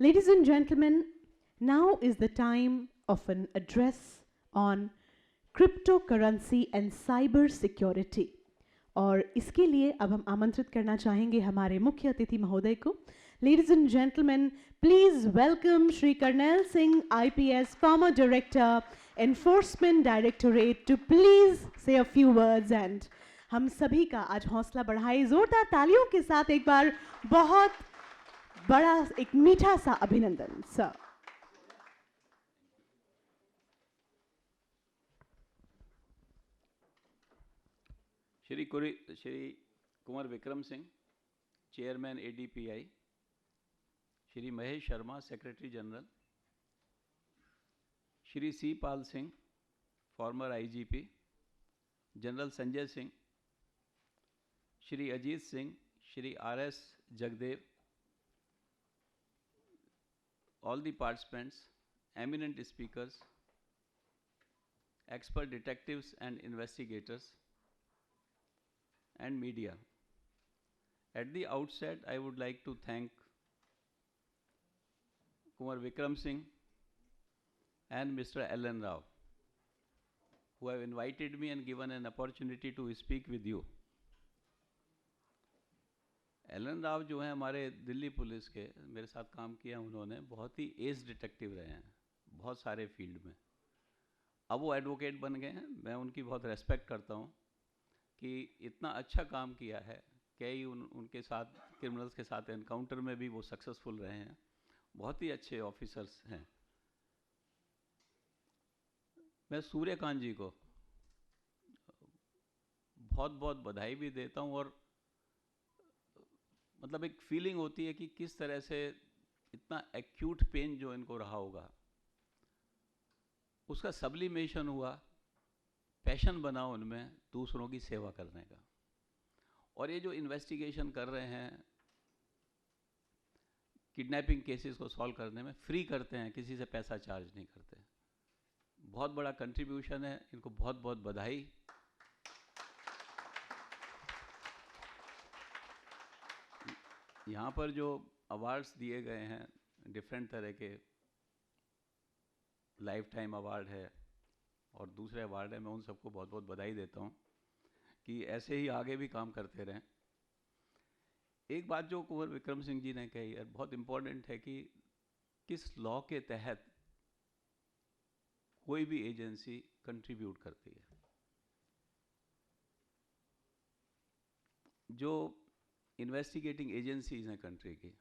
Ladies and gentlemen, now is the time of an address on cryptocurrency and cyber security. और इसके लिए अब हम आमंत्रित करना चाहेंगे हमारे मुख्य अतिथि महोदय को. Ladies and gentlemen, please welcome Shri Karnail Singh, IPS, former Director, Enforcement Directorate, to please say a few words. And हम सभी का आज हौसला बढ़ाए जोरदार तालियों के साथ एक बार बहुत बड़ा एक मीठा सा अभिनंदन. Sir. Shri Kunwar Vikram Singh, chairman ADPI, Shri Mahesh Sharma, secretary general, Shri C Pal Singh, farmer IGP, general Sanjay Singh, Shri Ajit Singh, Shri RS Jagdev, all the participants, eminent speakers, expert detectives and investigators, and media. At the outset, I would like to thank Kumar Vikram Singh and Mr. Ellen Rao, who have invited me and given an opportunity to speak with you. Alan Rao जो हैं हमारे Delhi police के, मेरे साथ काम किया उन्होंने, बहुत ही एज डिटेक्टिव रहे हैं बहुत सारे फील्ड में. अब वो एडवोकेट बन गए हैं. मैं उनकी बहुत रेस्पेक्ट करता हूँ कि इतना अच्छा काम किया है. कई उनके साथ क्रिमिनल्स के साथ एनकाउंटर में भी वो सक्सेसफुल रहे हैं. बहुत ही अच्छे ऑफिसर्स हैं. मैं सूर्यकांत जी को बहुत बहुत बधाई भी देता हूँ. और मतलब एक फीलिंग होती है कि किस तरह से इतना एक्यूट पेन जो इनको रहा होगा उसका सब्लिमेशन हुआ, पैशन बना उनमें दूसरों की सेवा करने का. और ये जो इन्वेस्टिगेशन कर रहे हैं, किडनैपिंग केसेस को सॉल्व करने में फ्री करते हैं, किसी से पैसा चार्ज नहीं करते. बहुत बड़ा कंट्रीब्यूशन है. इनको बहुत बहुत बधाई. यहाँ पर जो अवार्ड्स दिए गए हैं डिफरेंट तरह के, लाइफ टाइम अवार्ड है और दूसरे अवार्ड है, मैं उन सबको बहुत बहुत बधाई देता हूँ कि ऐसे ही आगे भी काम करते रहें. एक बात जो कुंवर विक्रम सिंह जी ने कही है बहुत इम्पोर्टेंट है कि किस लॉ के तहत कोई भी एजेंसी कंट्रीब्यूट करती है. जो इन्वेस्टिगेटिंग एजेंसीज हैं कंट्री की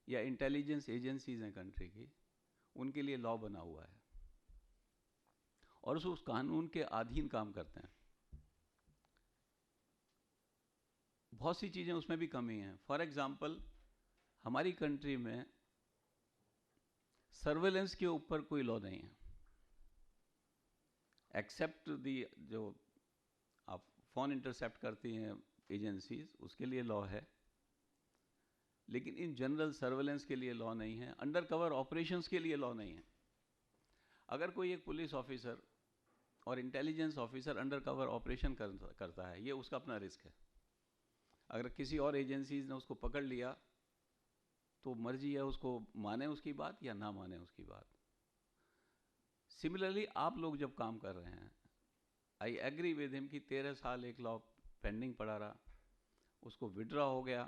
या इंटेलिजेंस एजेंसीज हैं कंट्री की, उनके लिए लॉ बना हुआ है और उस कानून के अधीन काम करते हैं. बहुत सी चीज़ें उसमें भी कमी हैं. फॉर एग्जांपल, हमारी कंट्री में सर्वेलेंस के ऊपर कोई लॉ नहीं है, एक्सेप्ट दी जो आप फ़ोन इंटरसेप्ट करती हैं एजेंसीज, उसके लिए लॉ है. लेकिन इन जनरल सर्वेलेंस के लिए लॉ नहीं है. अंडर कवर ऑपरेशंस के लिए लॉ नहीं है. अगर कोई एक पुलिस ऑफिसर और intelligence officer under cover operation करता है, ये उसका अपना रिस्क है. अगर किसी और एजेंसीज ने उसको पकड़ लिया तो मर्जी है उसको माने उसकी बात या ना माने उसकी बात. सिमिलरली आप लोग जब काम कर रहे हैं, आई एग्री विद हिम कि 13 साल एक लॉ पेंडिंग पड़ा रहा, उसको विड्रॉ हो गया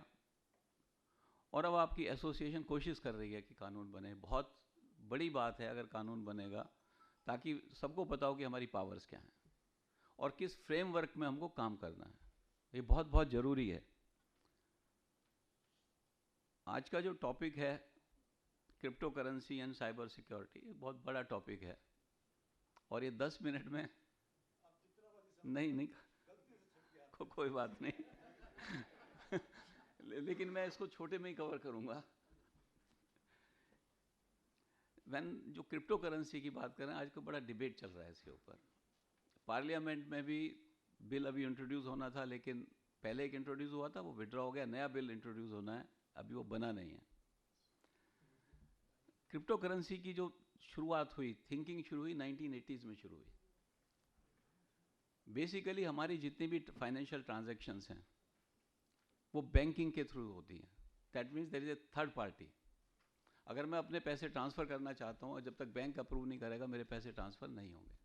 और अब आपकी एसोसिएशन कोशिश कर रही है कि कानून बने. बहुत बड़ी बात है अगर कानून बनेगा, ताकि सबको पता हो कि हमारी पावर्स क्या हैं और किस फ्रेमवर्क में हमको काम करना है. ये बहुत बहुत ज़रूरी है. आज का जो टॉपिक है crypto currency and cyber security, ये बहुत बड़ा टॉपिक है और ये 10 मिनट में नहीं कोई बात नहीं लेकिन मैं इसको छोटे में ही कवर करूंगा. जो क्रिप्टो करेंसी की बात करें, आज को बड़ा डिबेट चल रहा है इसके ऊपर. पार्लियामेंट में भी बिल अभी इंट्रोड्यूस होना था, लेकिन पहले एक इंट्रोड्यूस हुआ था, वो विड्रॉ हो गया. नया बिल इंट्रोड्यूस होना है, अभी वो बना नहीं है. क्रिप्टो करेंसी की जो शुरुआत हुई, थिंकिंग शुरू हुई 1980s में शुरू हुई. बेसिकली हमारी जितनी भी फाइनेंशियल ट्रांजैक्शंस हैं वो बैंकिंग के थ्रू होती हैं. That means there is a third party. अगर मैं अपने पैसे ट्रांसफ़र करना चाहता हूँ और जब तक बैंक अप्रूव नहीं करेगा मेरे पैसे ट्रांसफ़र नहीं होंगे।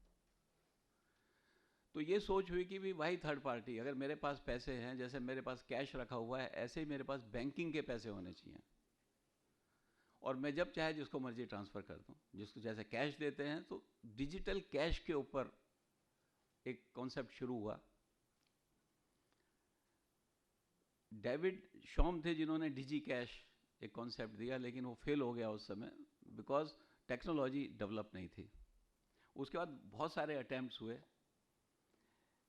तो ये सोच हुई कि भी भाई थर्ड पार्टी, अगर मेरे पास पैसे हैं, जैसे मेरे पास कैश रखा हुआ है, ऐसे ही मेरे पास बैंकिंग के पैसे होने चाहिए, और मैं जब चाहे जिसको मर्जी ट्रांसफ़र कर दूँ। जिसको जैसे कैश देते हैं, तो डिजिटल कैश के ऊपर एक कॉन्सेप्ट शुरू हुआ। डेविड शॉम थे जिन्होंने डिजी कैश एक कॉन्सेप्ट दिया, लेकिन वो फेल हो गया उस समय, बिकॉज टेक्नोलॉजी डेवलप नहीं थी। उसके बाद बहुत सारे अटैम्प्ट्स हुए,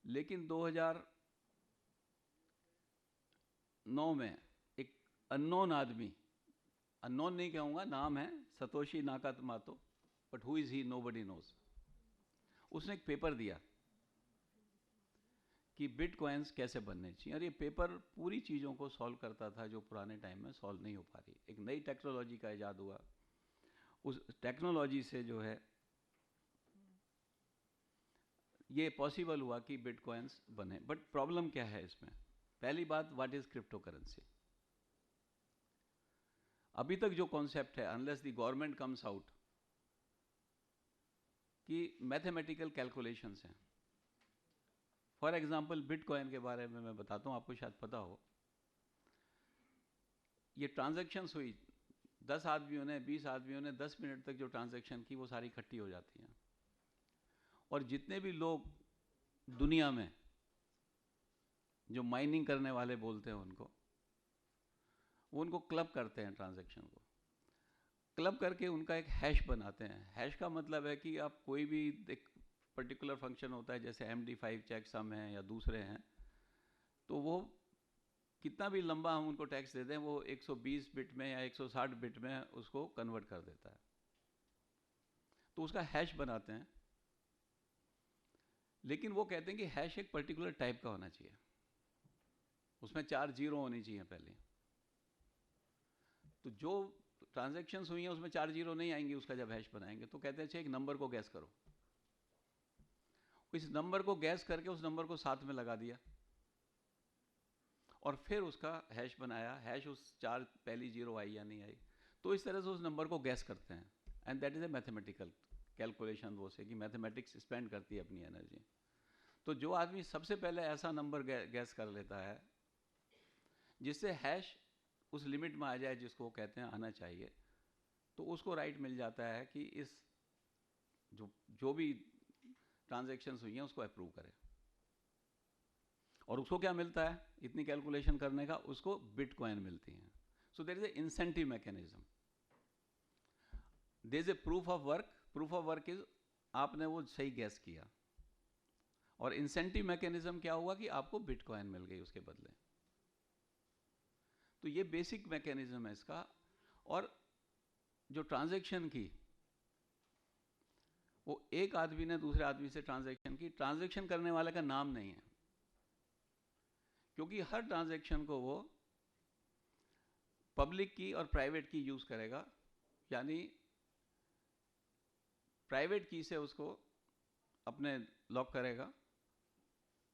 लेकिन 2009 में एक अननोन आदमी, अननोन नहीं कहूँगा, नाम है Satoshi Nakamoto, but who is he nobody knows. उसने एक पेपर दिया कि बिटकॉइंस कैसे बनने चाहिए, और ये पेपर पूरी चीज़ों को सॉल्व करता था जो पुराने टाइम में सॉल्व नहीं हो पा रही। एक नई टेक्नोलॉजी का इजाद हुआ, उस टेक्नोलॉजी से जो है ये पॉसिबल हुआ कि बिटकॉइंस बने। बट प्रॉब्लम क्या है इसमें? पहली बात, व्हाट इज क्रिप्टो करेंसी? अभी तक जो कॉन्सेप्ट है, unless the government comes out, कि मैथमेटिकल कैलकुलेशंस हैं। फॉर एग्जांपल बिटकॉइन के बारे में मैं बताता हूँ, आपको शायद पता हो। ये ट्रांजैक्शंस हुई, 10 आदमियों ने, 20 आदमियों ने 10 मिनट तक जो ट्रांजैक्शन की, वो सारी इकट्ठी हो जाती हैं। और जितने भी लोग दुनिया में जो माइनिंग करने वाले बोलते हैं उनको, वो उनको क्लब करते हैं, ट्रांजैक्शन को क्लब करके उनका एक हैश बनाते हैं। हैश का मतलब है कि आप कोई भी एक पर्टिकुलर फंक्शन होता है, जैसे MD5 चेक सम है या दूसरे हैं, तो वो कितना भी लंबा हम उनको टेक्स्ट देते हैं, वो 120 बिट में या 160 बिट में उसको कन्वर्ट कर देता है, तो उसका हैश बनाते हैं। लेकिन वो कहते हैं कि हैश एक पर्टिकुलर टाइप का होना चाहिए, उसमें 4 जीरो होनी चाहिए पहले। तो जो ट्रांजैक्शंस हुई हैं उसमें 4 जीरो नहीं आएंगी उसका जब हैश बनाएंगे, तो कहते हैं अच्छा एक नंबर को गैस करो। इस नंबर को गैस करके उस नंबर को साथ में लगा दिया और फिर उसका हैश बनाया। हैश उस 4 पहली जीरो आई या नहीं आई, तो इस तरह से उस नंबर को गैस करते हैं। And that is a mathematical calculation, वो से कि मैथमेटिक्स स्पेंड करती है अपनी एनर्जी। तो जो आदमी सबसे पहले ऐसा नंबर गैस कर लेता है जिससे हैश उस लिमिट में आ जाए जिसको वो कहते हैं आना चाहिए, तो उसको राइट मिल जाता है कि इस जो भी ट्रांजैक्शंस हुई हैं उसको अप्रूव करे। और उसको क्या मिलता है इतनी कैलकुलेशन करने का? उसको बिटकॉइन मिलती हैं। So there is a incentive mechanism, there is a proof of work. Proof of work is आपने वो सही गैस किया, और इंसेंटिव मैकेनिज्म क्या हुआ कि आपको बिटकॉइन मिल गई उसके बदले। तो ये बेसिक मैकेनिज्म है इसका। और जो ट्रांजैक्शन की, वो एक आदमी ने दूसरे आदमी से ट्रांजैक्शन की, ट्रांजैक्शन करने वाले का नाम नहीं है, क्योंकि हर ट्रांजैक्शन को वो पब्लिक की और प्राइवेट की यूज करेगा, यानी प्राइवेट की से उसको अपने लॉक करेगा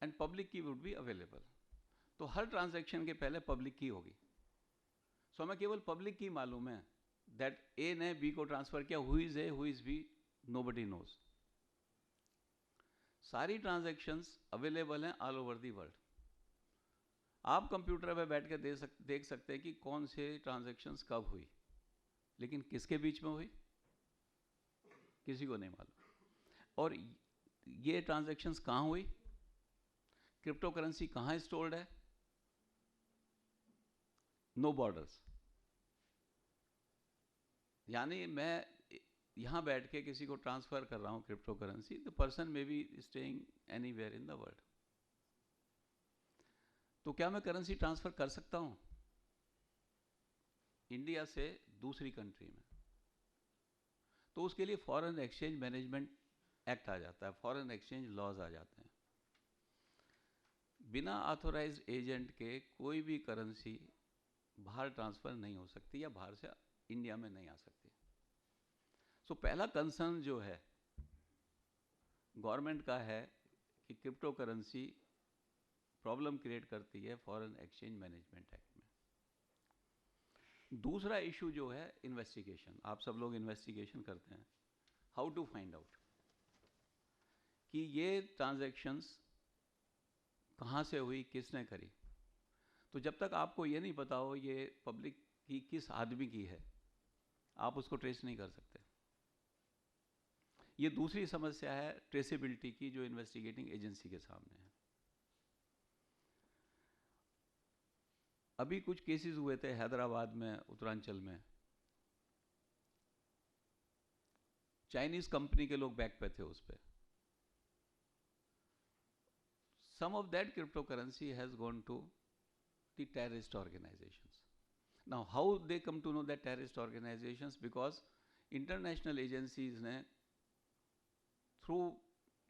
एंड पब्लिक की वुड बी अवेलेबल। तो हर ट्रांजैक्शन के पहले पब्लिक की होगी। सो हमें केवल पब्लिक की मालूम है, दैट ए ने बी को ट्रांसफर किया, who is A who is B nobody knows. सारी ट्रांजैक्शंस अवेलेबल हैं ऑल ओवर दी वर्ल्ड। आप कंप्यूटर पे बैठ के देख सकते हैं कि कौन से ट्रांजैक्शंस कब हुई, लेकिन किसके बीच में हुई किसी को नहीं मालूम। और ये ट्रांजैक्शंस कहाँ हुई, क्रिप्टो करेंसी कहाँ स्टोर्ड है, नो बॉर्डर्स। यानी मैं यहाँ बैठ के किसी को ट्रांसफर कर रहा हूँ crypto currency, the person may be staying anywhere in the world. तो क्या मैं करेंसी ट्रांसफर कर सकता हूँ इंडिया से दूसरी कंट्री में? तो उसके लिए फॉरेन एक्सचेंज मैनेजमेंट एक्ट आ जाता है, फॉरेन एक्सचेंज लॉज आ जाते हैं। बिना ऑथोराइज्ड एजेंट के कोई भी करेंसी बाहर ट्रांसफर नहीं हो सकती या बाहर से इंडिया में नहीं आ सकती। सो पहला कंसर्न जो है गवर्नमेंट का है कि क्रिप्टो करेंसी प्रॉब्लम क्रिएट करती है फॉरेन एक्सचेंज मैनेजमेंट एक्ट में। दूसरा इशू जो है इन्वेस्टिगेशन, आप सब लोग इन्वेस्टिगेशन करते हैं, हाउ टू फाइंड आउट कि ये ट्रांजैक्शंस कहाँ से हुई, किसने करी। तो जब तक आपको ये नहीं पता हो ये पब्लिक की किस आदमी की है, आप उसको ट्रेस नहीं कर सकते। ये दूसरी समस्या है ट्रेसेबिलिटी की, जो इन्वेस्टिगेटिंग एजेंसी के सामने है। अभी कुछ केसेस हुए थे हैदराबाद में, उत्तरांचल में, चाइनीज कंपनी के लोग बैक पे थे उस पे। Some of that cryptocurrency has gone to the terrorist organizations. Now, how they come to know that terrorist organizations? Because international agencies ने through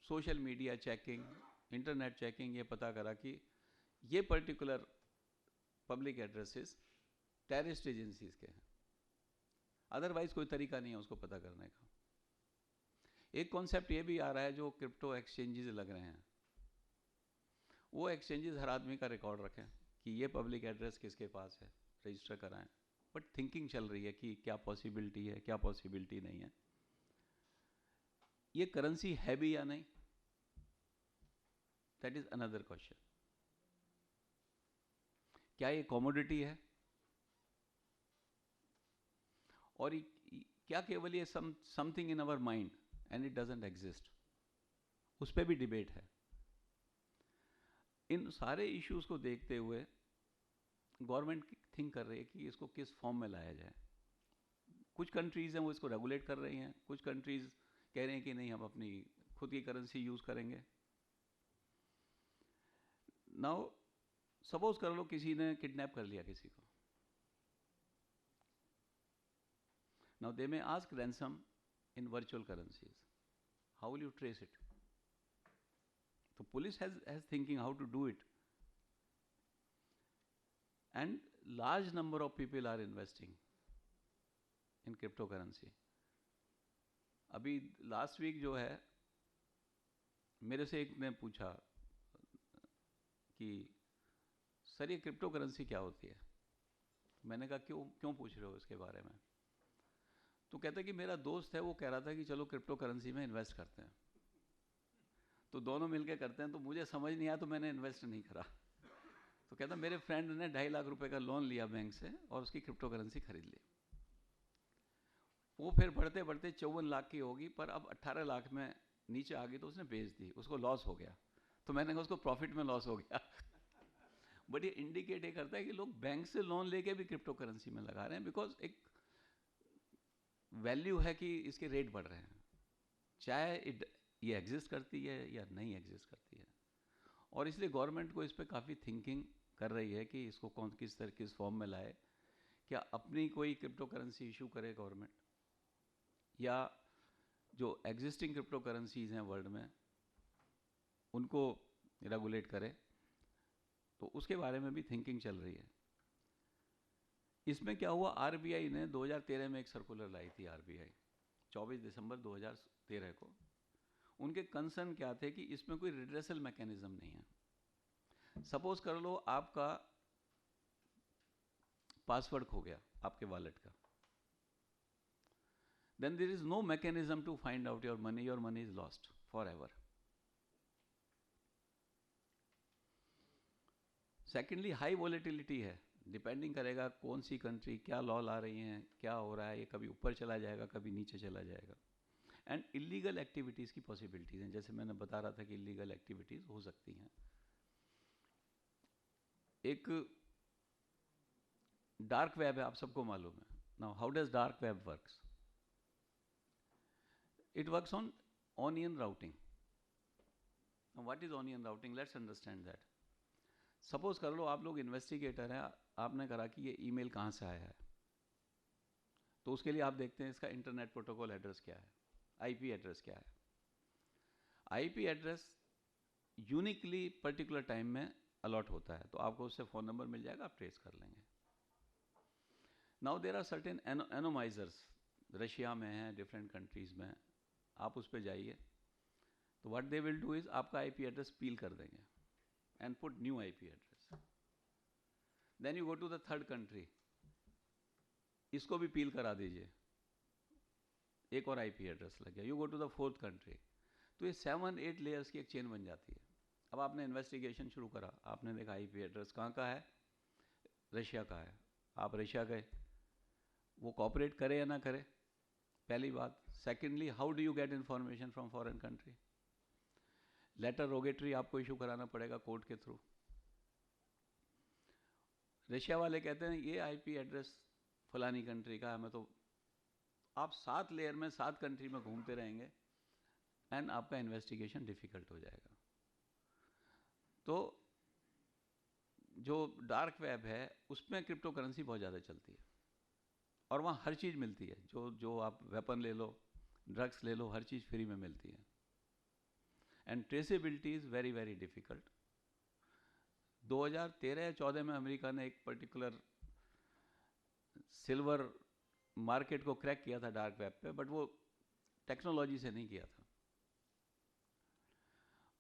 social media checking, internet checking ये पता करा कि ये particular public addresses terrorist agencies के हैं। Otherwise कोई तरीका नहीं है उसको पता करने का। एक कॉन्सेप्ट ये भी आ रहा है, जो क्रिप्टो एक्सचेंजेस लग रहे हैं, वो एक्सचेंजेस हर आदमी का रिकॉर्ड रखें कि ये पब्लिक एड्रेस किसके पास है, रजिस्टर कराएं। बट थिंकिंग चल रही है कि क्या पॉसिबिलिटी है, क्या पॉसिबिलिटी नहीं है। ये करेंसी है भी या नहीं, दैट इज अनदर क्वेश्चन। क्या ये कमोडिटी है, और क्या केवल ये something in our mind and it doesn't exist, उस पर भी डिबेट है। इन सारे इश्यूज को देखते हुए गवर्नमेंट थिंक कर रही है कि इसको किस फॉर्म में लाया जाए। कुछ कंट्रीज हैं वो इसको रेगुलेट कर रही हैं, कुछ कंट्रीज कह रहे हैं कि नहीं हम अपनी खुद की करेंसी यूज करेंगे। नाउ सपोज कर लो किसी ने किडनैप कर लिया किसी को, now they may ask ransom in virtual currencies, how will you trace it? तो police has thinking how to do it, and large number of people are investing in cryptocurrency. अभी last week जो है, मेरे से एक ने पूछा कि सर ये क्रिप्टो करेंसी क्या होती है। मैंने कहा क्यों पूछ रहे हो इसके बारे में? तो कहता कि मेरा दोस्त है, वो कह रहा था कि चलो क्रिप्टो करेंसी में इन्वेस्ट करते हैं, तो दोनों मिलके करते हैं, तो मुझे समझ नहीं आया तो मैंने इन्वेस्ट नहीं करा। तो कहता मेरे फ्रेंड ने 2.5 लाख रुपए का लोन लिया बैंक से और उसकी क्रिप्टो करेंसी खरीद ली। वो फिर बढ़ते बढ़ते 54 लाख की होगी, पर अब 18 लाख में नीचे आ गई, तो उसने बेच दी, उसको लॉस हो गया। तो मैंने कहा उसको प्रॉफिट में लॉस हो गया। बट ये इंडिकेट ये करता है कि लोग बैंक से लोन लेके भी क्रिप्टो करेंसी में लगा रहे हैं, बिकॉज एक वैल्यू है कि इसके रेट बढ़ रहे हैं, चाहे ये एग्जिस्ट करती है या नहीं एग्जिस्ट करती है। और इसलिए गवर्नमेंट को इस पर काफ़ी थिंकिंग कर रही है कि इसको किस फॉर्म में लाए। क्या अपनी कोई क्रिप्टो करेंसी इशू करे गवर्नमेंट, या जो एग्जिस्टिंग क्रिप्टो करेंसीज हैं वर्ल्ड में उनको रेगुलेट करे, तो उसके बारे में भी थिंकिंग चल रही है। इसमें क्या हुआ, आरबीआई ने 2013 में एक सर्कुलर लाई थी, आरबीआई 24 दिसंबर 2013 को। उनके कंसर्न क्या थे कि इसमें कोई रिड्रेसल मैकेनिज्म नहीं है। सपोज कर लो आपका पासवर्ड खो गया आपके वॉलेट का, then there is no mechanism to find out your money is lost forever. Secondly, high volatility है, डिपेंडिंग करेगा कौन सी कंट्री क्या लॉ ला रही हैं, क्या हो रहा है, ये कभी ऊपर चला जाएगा कभी नीचे चला जाएगा। एंड इलीगल एक्टिविटीज़ की पॉसिबिलिटीज़ हैं, जैसे मैंने बता रहा था कि इलीगल एक्टिविटीज़ हो सकती हैं। एक डार्क वेब है, आप सबको मालूम है। Now how does dark web works? It works on onion routing. Now what is onion routing? Let's understand that. Suppose कर लो आप लोग इन्वेस्टिगेटर हैं, आपने करा कि ये ईमेल कहाँ से आया है, तो उसके लिए आप देखते हैं इसका इंटरनेट प्रोटोकॉल एड्रेस क्या है, आईपी एड्रेस क्या है। IP address uniquely particular time में अलॉट होता है, तो आपको उससे फ़ोन नंबर मिल जाएगा, आप ट्रेस कर लेंगे। Now there are certain anonymisers, Russia में हैं, डिफरेंट कंट्रीज़ में, आप उस पर जाइए, तो what they will do is आपका आईपी एड्रेस पील कर देंगे and put new IP address. Then you go to the third country, इसको भी पील करा दीजिए, एक और आईपी एड्रेस लग गया, you go to the 4th country, तो ये 7-8 लेयर्स की एक चेन बन जाती है। अब आपने इन्वेस्टिगेशन शुरू करा, आपने देखा आईपी एड्रेस कहाँ का है, रशिया का है, आप रशिया गए, वो कॉपरेट करे या ना करे, पहली बात। Secondly, how do you get information from foreign country? Letter rogatory आपको इशू कराना पड़ेगा कोर्ट के थ्रू। रशिया वाले कहते हैं ये आईपी एड्रेस फलानी कंट्री का है, हमें तो, आप 7 लेयर में 7 कंट्री में घूमते रहेंगे एंड आपका इन्वेस्टिगेशन डिफिकल्ट हो जाएगा। तो जो डार्क वेब है उसमें क्रिप्टो करेंसी बहुत ज़्यादा चलती है और वहाँ हर चीज़ मिलती है, जो आप वेपन ले लो, ड्रग्स ले लो, हर चीज़ फ्री में मिलती है and traceability is very very difficult. 2013 या 14 में अमेरिका ने एक पर्टिकुलर सिल्वर मार्केट को क्रैक किया था डार्क वेब पे, बट वो टेक्नोलॉजी से नहीं किया था,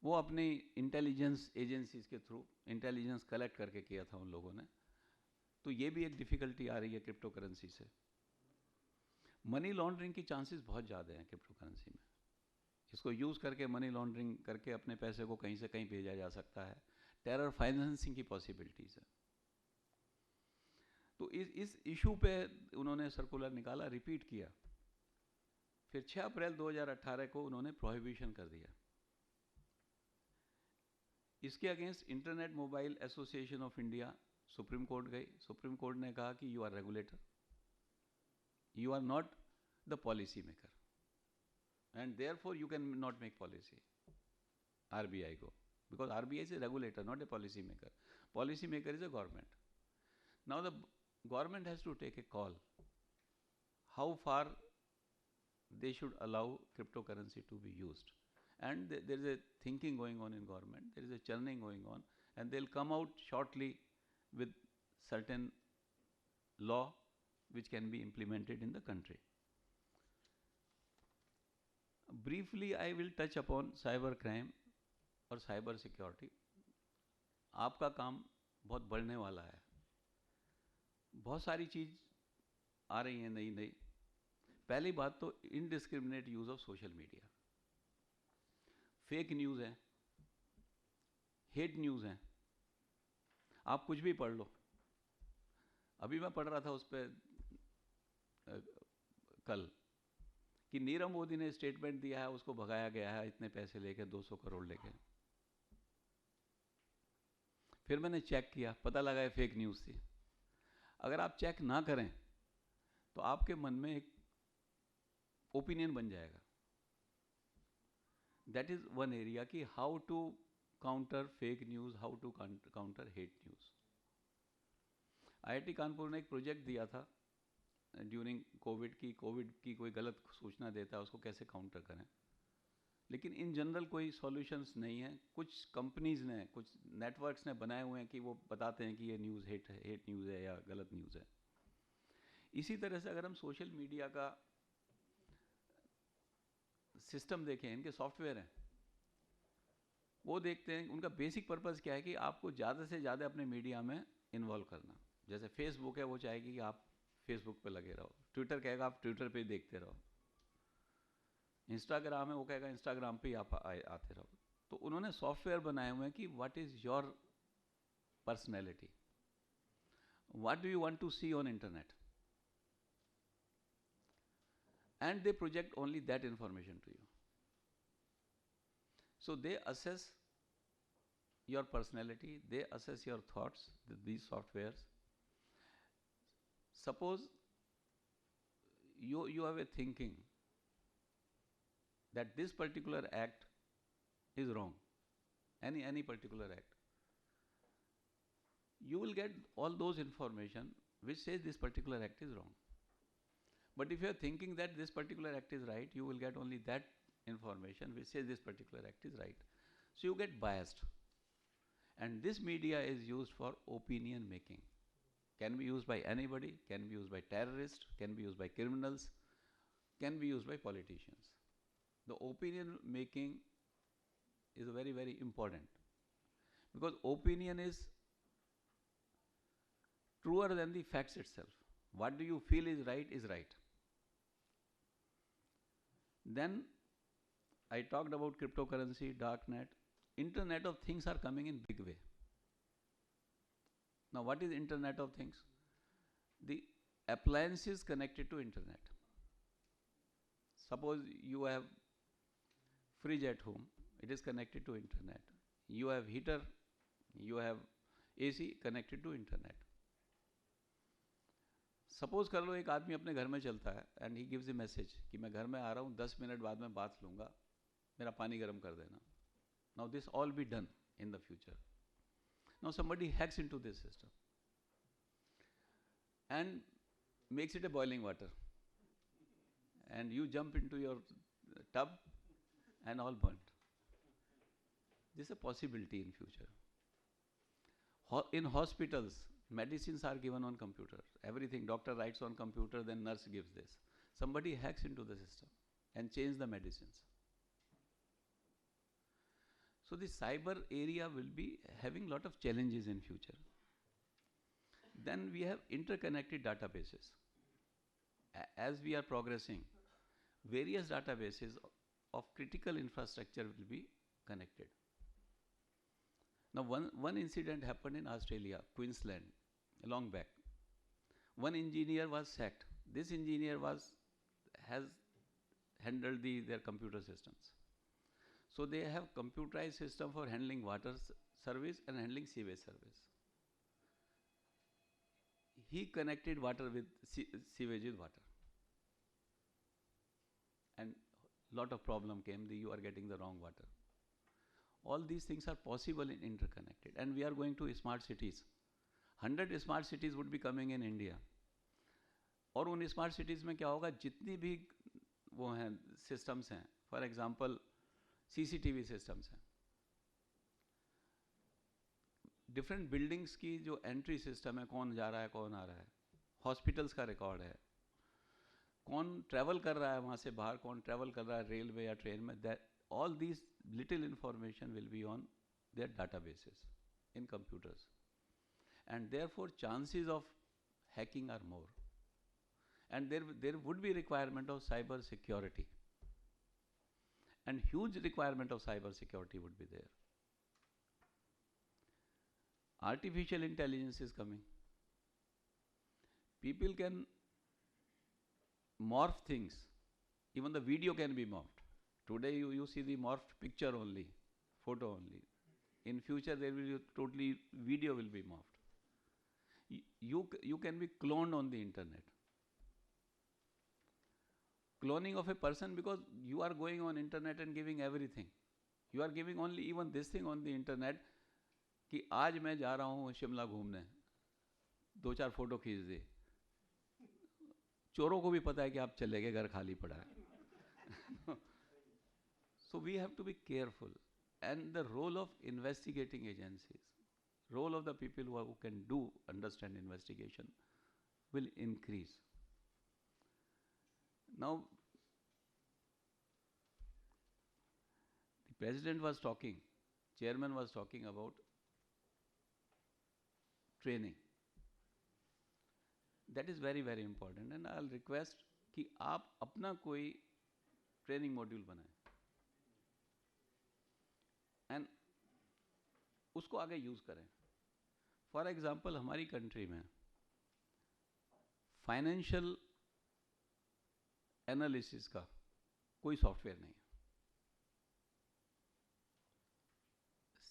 वो अपनी इंटेलिजेंस एजेंसीज के थ्रू इंटेलिजेंस कलेक्ट करके किया था उन लोगों ने। तो ये भी एक डिफ़िकल्टी आ रही है क्रिप्टो करेंसी से। मनी लॉन्ड्रिंग की चांसेस बहुत ज़्यादा हैं क्रिप्टो करेंसी में, इसको यूज़ करके मनी लॉन्ड्रिंग करके अपने पैसे को कहीं से कहीं भेजा जा सकता है, टेरर फाइनेंसिंग की पॉसिबिलिटीज़ है। तो इस इशू पे उन्होंने सर्कुलर निकाला, रिपीट किया, फिर 6 अप्रैल 2018 को उन्होंने प्रोहिबिशन कर दिया। इसके against internet mobile association of India supreme court गई। सुप्रीम कोर्ट ने कहा कि you are regulator, you are not the policy maker and therefore you can not make policy. RBI को, because RBI is a regulator, not a policy maker. Policy maker is a government. Now the government has to take a call how far they should allow cryptocurrency to be used. And there is a thinking going on in government, there is a churning going on, and they'll come out shortly with certain law which can be implemented in the country. Briefly, I will touch upon cyber crime और cyber security. आपका काम बहुत बढ़ने वाला है, बहुत सारी चीज़ आ रही हैं नई नई। पहली बात तो indiscriminate use of social media, fake news है, हेट न्यूज़ है, आप कुछ भी पढ़ लो। अभी मैं पढ़ रहा था उस पर कल कि नीरव मोदी ने स्टेटमेंट दिया है, उसको भगाया गया है इतने पैसे लेके, 200 करोड़ लेके। फिर मैंने चेक किया, पता लगा ये फेक न्यूज़ थी। अगर आप चेक ना करें तो आपके मन में एक ओपिनियन बन जाएगा। दैट इज़ वन एरिया कि how to counter fake news, how to counter hate news. IIT Kanpur ने एक प्रोजेक्ट दिया था ड्यूरिंग कोविड की कोई गलत सूचना देता है उसको कैसे काउंटर करें, लेकिन इन जनरल कोई सॉल्यूशंस नहीं है। कुछ कंपनीज़ ने, कुछ नेटवर्क्स ने बनाए हुए हैं कि वो बताते हैं कि ये न्यूज़ हेट न्यूज़ है या गलत न्यूज़ है। इसी तरह से अगर हम सोशल मीडिया का सिस्टम देखें, इनके सॉफ्टवेयर हैं, वो देखते हैं उनका बेसिक पर्पस क्या है कि आपको ज़्यादा से ज़्यादा अपने मीडिया में इन्वॉल्व करना। जैसे फेसबुक है, वो चाहेगी कि आप फेसबुक पे लगे रहो, ट्विटर कहेगा आप ट्विटर पे देखते रहो, इंस्टाग्राम है वो कहेगा इंस्टाग्राम पे ही आप आते रहो। तो उन्होंने सॉफ्टवेयर बनाए हुए हैं कि what is your personality, what do you want to see on internet, and they project only that information to you. So they assess your personality, they assess your thoughts, these softwares. Suppose you have a thinking that this particular act is wrong, any particular act, you will get all those information which says this particular act is wrong. But if you are thinking that this particular act is right, you will get only that information which says this particular act is right. So you get biased. And this media is used for opinion making. Can be used by anybody, can be used by terrorists, can be used by criminals, can be used by politicians. The opinion making is very, very important, because opinion is truer than the facts itself. What do you feel is right is right. Then I talked about cryptocurrency, darknet. Internet of things are coming in big way. Now what is Internet of things? The appliances connected to internet. Suppose you have fridge at home, it is connected to internet. You have heater, you have AC connected to internet. Suppose कर लो एक आदमी अपने घर में चलता है and he gives A message कि मैं घर में आ रहा हूँ 10 मिनट बाद में बात लूँगा, मेरा पानी गर्म कर देना. Now this all be done in the future. Now somebody hacks into this system and makes it a boiling water, and you jump into your tub and all burnt. This is a possibility in future. In hospitals, medicines are given on computer. Everything, doctor writes on computer, then nurse gives this. Somebody hacks into the system and change the medicines. So the cyber area will be having lot of challenges in future. Then we have interconnected databases. As we are progressing, various databases of critical infrastructure will be connected. Now one incident happened in Australia, Queensland, long back. One engineer was sacked. This engineer has handled their computer systems. So they have computerized system for handling water service and handling sewage service. He connected water with sewage with water. And lot of problem came, you are getting the wrong water. All these things are possible in interconnected. And we are going to smart cities. 100 smart cities would be coming in India. और उन smart cities में क्या होगा, जितनी भी वो हैं systems हैं, फॉर एग्जांपल सीसीटीवी सिस्टम्स हैं, डिफरेंट बिल्डिंग्स की जो एंट्री सिस्टम है, कौन जा रहा है कौन आ रहा है, हॉस्पिटल्स का रिकॉर्ड है, कौन ट्रैवल कर रहा है वहाँ से बाहर, कौन ट्रैवल कर रहा है रेलवे या ट्रेन में, that all these little information will be on their databases in computers, and therefore chances of hacking are more, and there would be requirement of cyber security, and huge requirement of cyber security would be there. Artificial intelligence is coming. People can morph things, even the video can be morphed. Today you see the morphed picture only, photo only. In future there will be totally video will be morphed. You can be cloned on the internet. Cloning of a person, because you are going on internet and giving everything. You are giving only even this thing on the internet कि आज मैं जा रहा हूँ शिमला घूमने, 2-4 photo खींच दे. चोरों को भी पता है कि आप चले गए, घर खाली पड़ा है. So we have to be careful, and the role of investigating agencies, role of the people who can understand investigation will increase. Now, the president was talking, chairman was talking about training. That is very, very important, and I'll request कि आप अपना कोई training module बनाएं. And उसको आगे use करें. For example हमारी country में फाइनेंशियल एनालिसिस का कोई सॉफ्टवेयर नहीं है.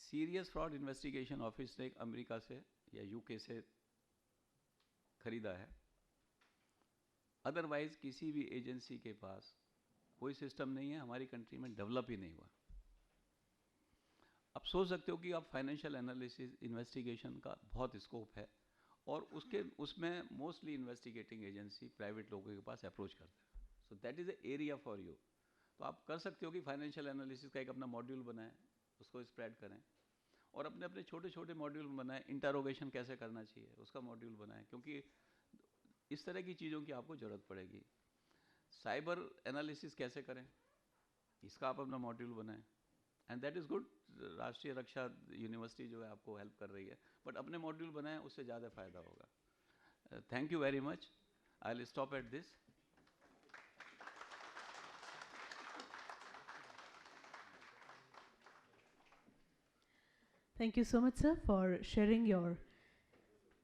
सीरियस फ्रॉड इन्वेस्टिगेशन ऑफिस ने एक अमेरिका से या यूके से खरीदा है. अदरवाइज किसी भी एजेंसी के पास कोई सिस्टम नहीं है, हमारी कंट्री में डेवलप ही नहीं हुआ. आप सोच सकते हो कि आप फाइनेंशियल एनालिसिस इन्वेस्टिगेशन का बहुत स्कोप है, और उसमें मोस्टली इन्वेस्टिगेटिंग एजेंसी प्राइवेट लोगों के पास अप्रोच करते हैं. So that is a area for you. तो आप कर सकते हो कि फाइनेंशियल एनालिसिस का एक अपना मॉड्यूल बनाएं, उसको स्प्रेड करें, और अपने अपने छोटे छोटे मॉड्यूल बनाएं. इंटरोगेशन कैसे करना चाहिए उसका मॉड्यूल बनाएं, क्योंकि इस तरह की चीज़ों की आपको ज़रूरत पड़ेगी. साइबर एनालिसिस कैसे करें इसका आप अपना मॉड्यूल बनाएं, एंड दैट इज़ गुड. राष्ट्रीय रक्षा यूनिवर्सिटी जो है आपको हेल्प कर रही है, बट अपने मॉड्यूल बनाएं, उससे ज़्यादा फ़ायदा होगा. Thank you very much. I'll stop at this. Thank you so much, sir, for sharing your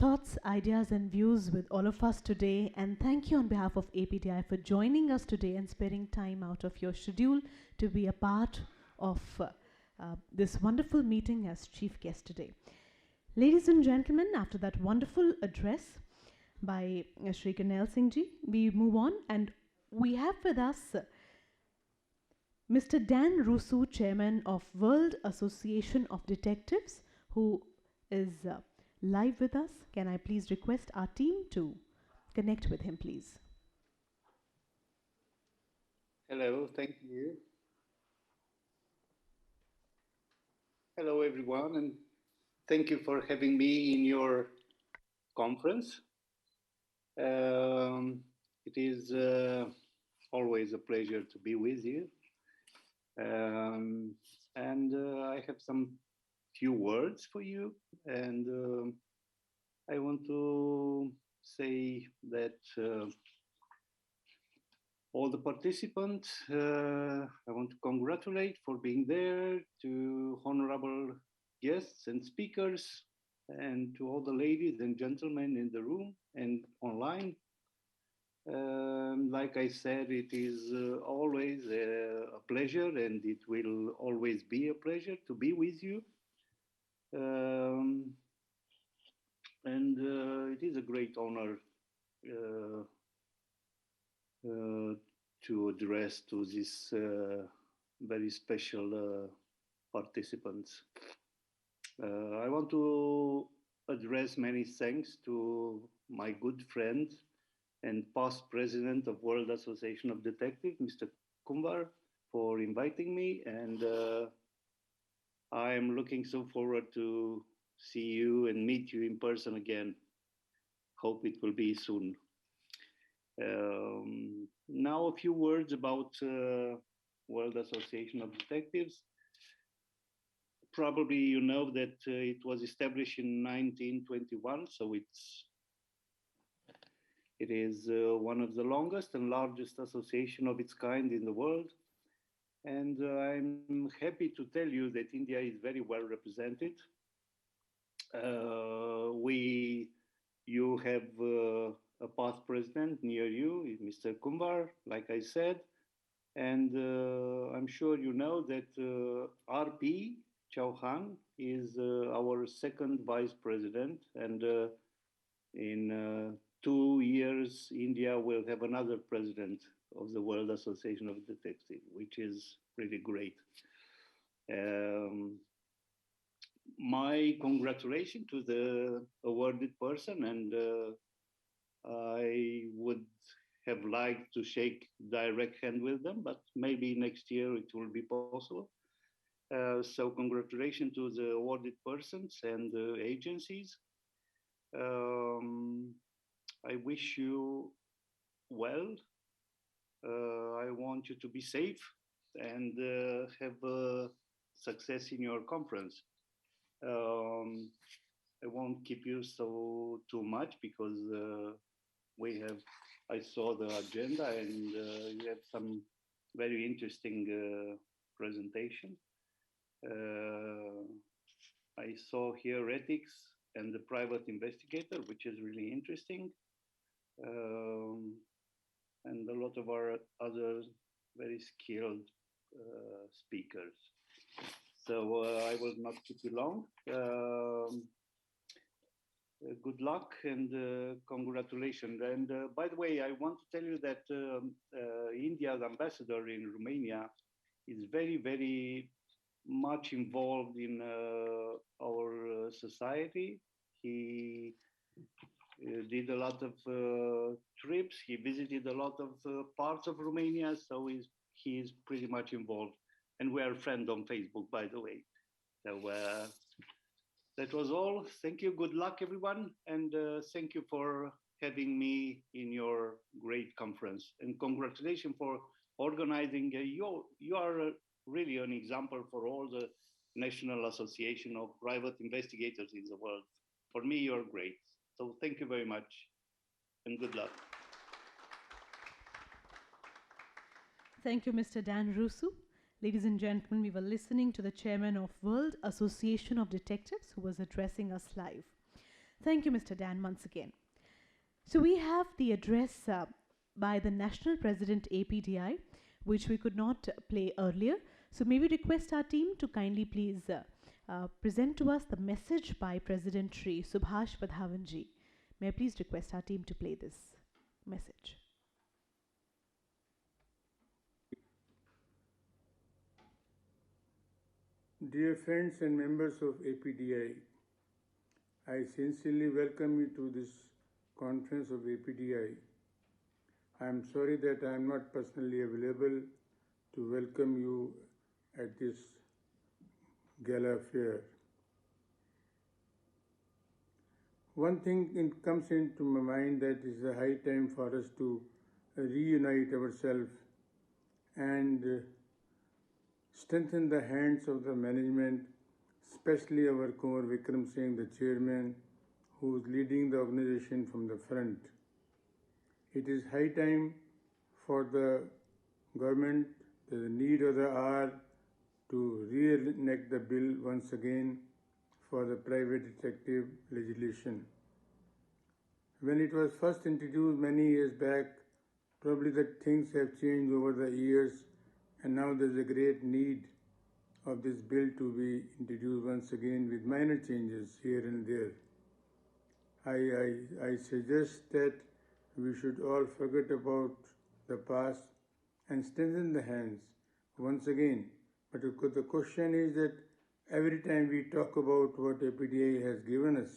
thoughts, ideas, and views with all of us today. And thank you on behalf of APDI for joining us today and sparing time out of your schedule to be a part of this wonderful meeting as chief guest today. Ladies and gentlemen, after that wonderful address by Shri Karnail Singh ji, we move on and we have with us Mr. Dan Russo, Chairman of World Association of Detectives, who is live with us. Can I please request our team to connect with him, please? Hello, thank you. Hello, everyone, and thank you for having me in your conference. It is always a pleasure to be with you. And I have some few words for you, and I want to say that all the participants, I want to congratulate for being there, to honorable guests and speakers, and to all the ladies and gentlemen in the room and online. Like I said, it is always a pleasure, and it will always be a pleasure to be with you. It is a great honor to address to this very special participants. I want to address many thanks to my good friend and past president of World Association of Detectives, Mr. Kumbar, for inviting me, and I am looking so forward to see you and meet you in person again. Hope it will be soon. Now a few words about World Association of Detectives. Probably you know that it was established in 1921, so it is one of the longest and largest association of its kind in the world. And I'm happy to tell you that India is very well represented. You have a past president near you, Mr. Kumbar, like I said, and I'm sure you know that RP Chauhan is our second vice president, and in 2 years, India will have another president of the World Association of Detectives, which is really great. My congratulations to the awarded person, and I would have liked to shake direct hand with them, but maybe next year it will be possible. So congratulations to the awarded persons and the agencies. I wish you well. I want you to be safe and have success in your conference. I won't keep you so too much because I saw the agenda, and you have some very interesting presentation. I saw here ethics and the private investigator, which is really interesting. And a lot of our other very skilled speakers. So I will not keep you long. Good luck and congratulations. And by the way, I want to tell you that India's ambassador in Romania is very, very much involved in our society. He did a lot of trips. He visited a lot of parts of Romania, so he is pretty much involved. And we are friends on Facebook, by the way. So that was all. Thank you. Good luck, everyone. And thank you for having me in your great conference. And congratulations for organizing. You are really an example for all the National Association of Private Investigators in the world. For me, you're great. So thank you very much and good luck. Thank you, Mr. Dan Rusu. Ladies and gentlemen, we were listening to the chairman of World Association of Detectives who was addressing us live. Thank you, Mr. Dan, once again. So we have the address by the National President APDI, which we could not play earlier. So may we request our team to kindly please present to us the message by President Shri Subhash Vadhavanji. May I please request our team to play this message. Dear friends and members of APDI, I sincerely welcome you to this conference of APDI. I am sorry that I am not personally available to welcome you at this gala fair. One thing comes into my mind that is a high time for us to reunite ourselves and strengthen the hands of the management, especially our Kumar Vikram Singh, the chairman, who is leading the organization from the front. It is high time for the government, the need of the hour, to reenact the bill once again for the private detective legislation. When it was first introduced many years back, probably the things have changed over the years, and now there's a great need of this bill to be introduced once again with minor changes here and there. I suggest that we should all forget about the past and strengthen the hands once again. But the question is that every time we talk about what APDI has given us,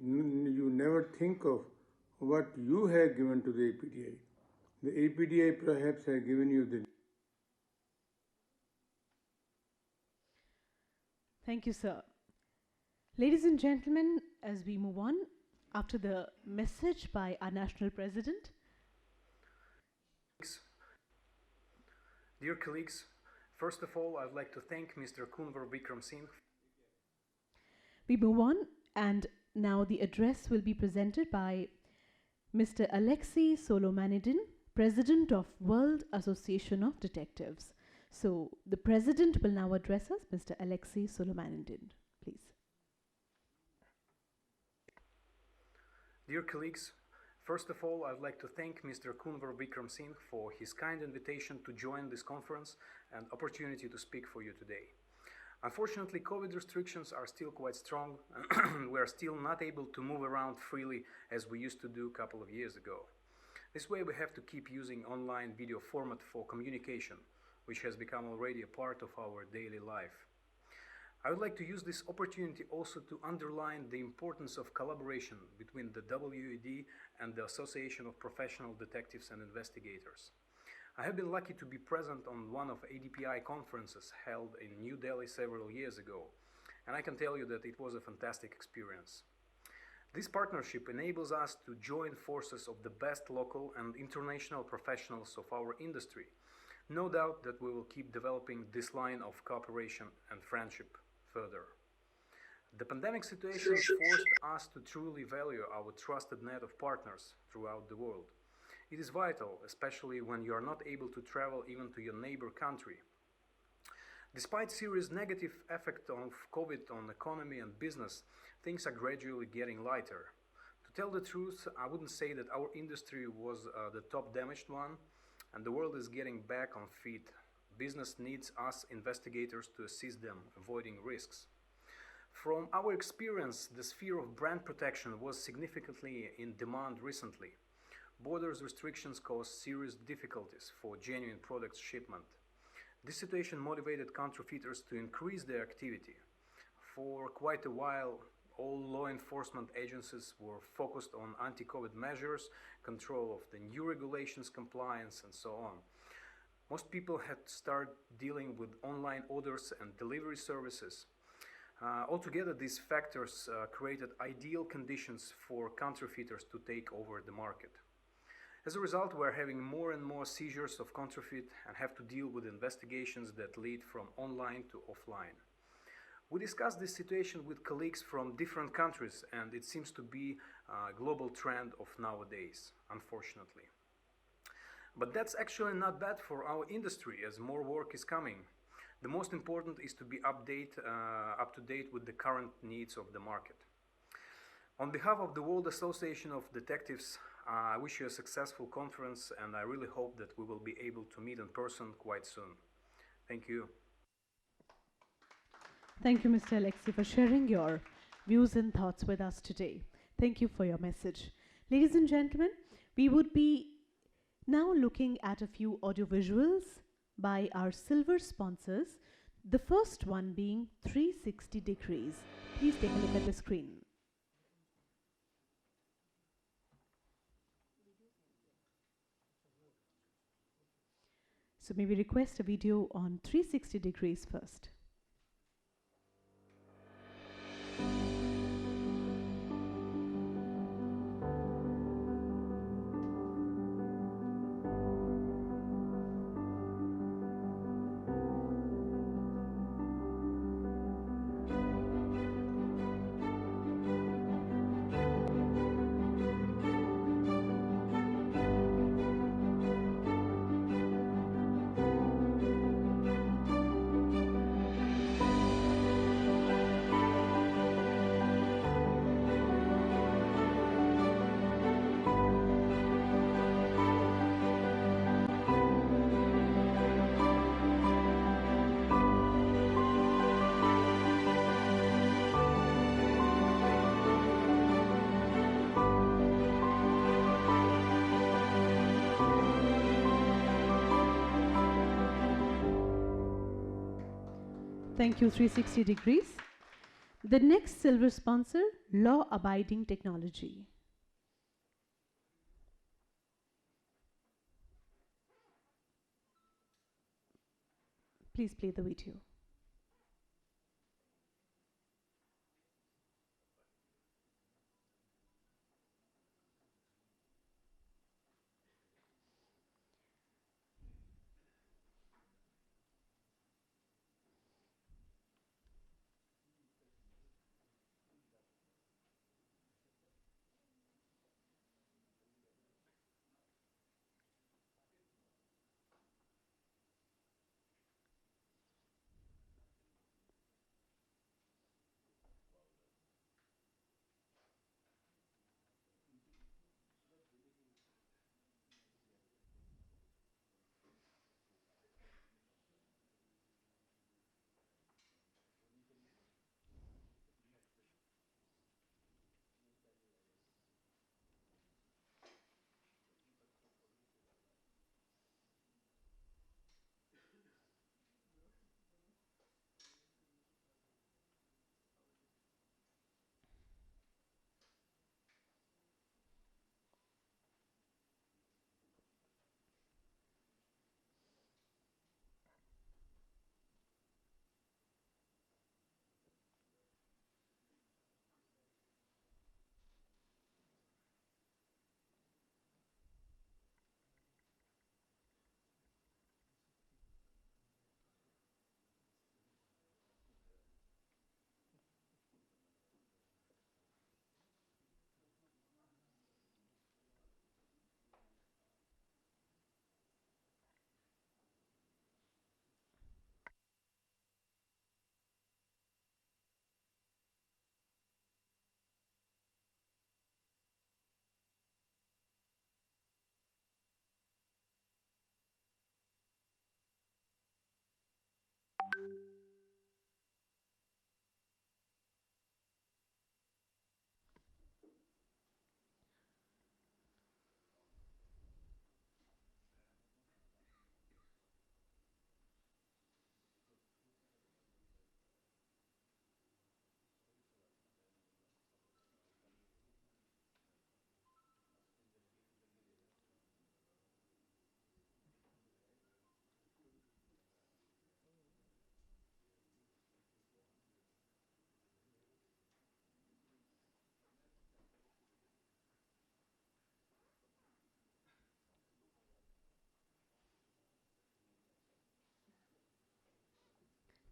you never think of what you have given to the APDI. The APDI perhaps has given you the... Thank you, sir. Ladies and gentlemen, as we move on, after the message by our national president. Dear colleagues, first of all, I'd like to thank Mr. Kunvar Vikram Singh. We move on, and now the address will be presented by Mr. Alexei Solomanidin, President of World Association of Detectives. So the President will now address us, Mr. Alexei Solomanidin, please. Dear colleagues, first of all, I'd like to thank Mr. Kunvar Vikram Singh for his kind invitation to join this conference and opportunity to speak for you today. Unfortunately, COVID restrictions are still quite strong. We are still not able to move around freely as we used to do a couple of years ago. This way we have to keep using online video format for communication, which has become already a part of our daily life. I would like to use this opportunity also to underline the importance of collaboration between the WED and the Association of Professional Detectives and Investigators. I have been lucky to be present on one of APDI conferences held in New Delhi several years ago, and I can tell you that it was a fantastic experience. This partnership enables us to join forces of the best local and international professionals of our industry. No doubt that we will keep developing this line of cooperation and friendship further. The pandemic situation forced us to truly value our trusted net of partners throughout the world. It is vital, especially when you are not able to travel even to your neighbor country. Despite serious negative effect of COVID on economy and business, things are gradually getting lighter. To tell the truth, I wouldn't say that our industry was the top damaged one, and the world is getting back on feet. Business needs us investigators to assist them avoiding risks. From our experience, the sphere of brand protection was significantly in demand recently. Borders restrictions caused serious difficulties for genuine products shipment. This situation motivated counterfeiters to increase their activity. For quite a while, all law enforcement agencies were focused on anti-COVID measures, control of the new regulations, compliance, and so on. Most people had to start dealing with online orders and delivery services. Altogether, these factors created ideal conditions for counterfeiters to take over the market. As a result, we're having more and more seizures of counterfeit and have to deal with investigations that lead from online to offline. We discussed this situation with colleagues from different countries, and it seems to be a global trend of nowadays, unfortunately. But that's actually not bad for our industry, as more work is coming. The most important is to be up to date with the current needs of the market. On behalf of the World Association of Detectives, I wish you a successful conference, and I really hope that we will be able to meet in person quite soon. Thank you. Thank you, Mr. Alexei, for sharing your views and thoughts with us today. Thank you for your message. Ladies and gentlemen, we would be now looking at a few audiovisuals by our silver sponsors, the first one being 360 Degrees. Please take a look at the screen. So may we request a video on 360 Degrees first. Thank you, 360 Degrees. The next silver sponsor, Law Abiding Technology. Please play the video.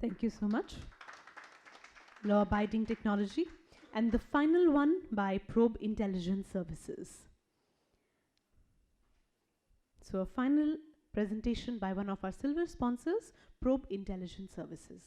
Thank you so much. Law Abiding Technology. And the final one by Probe Intelligence Services. So a final presentation by one of our silver sponsors, Probe Intelligence Services.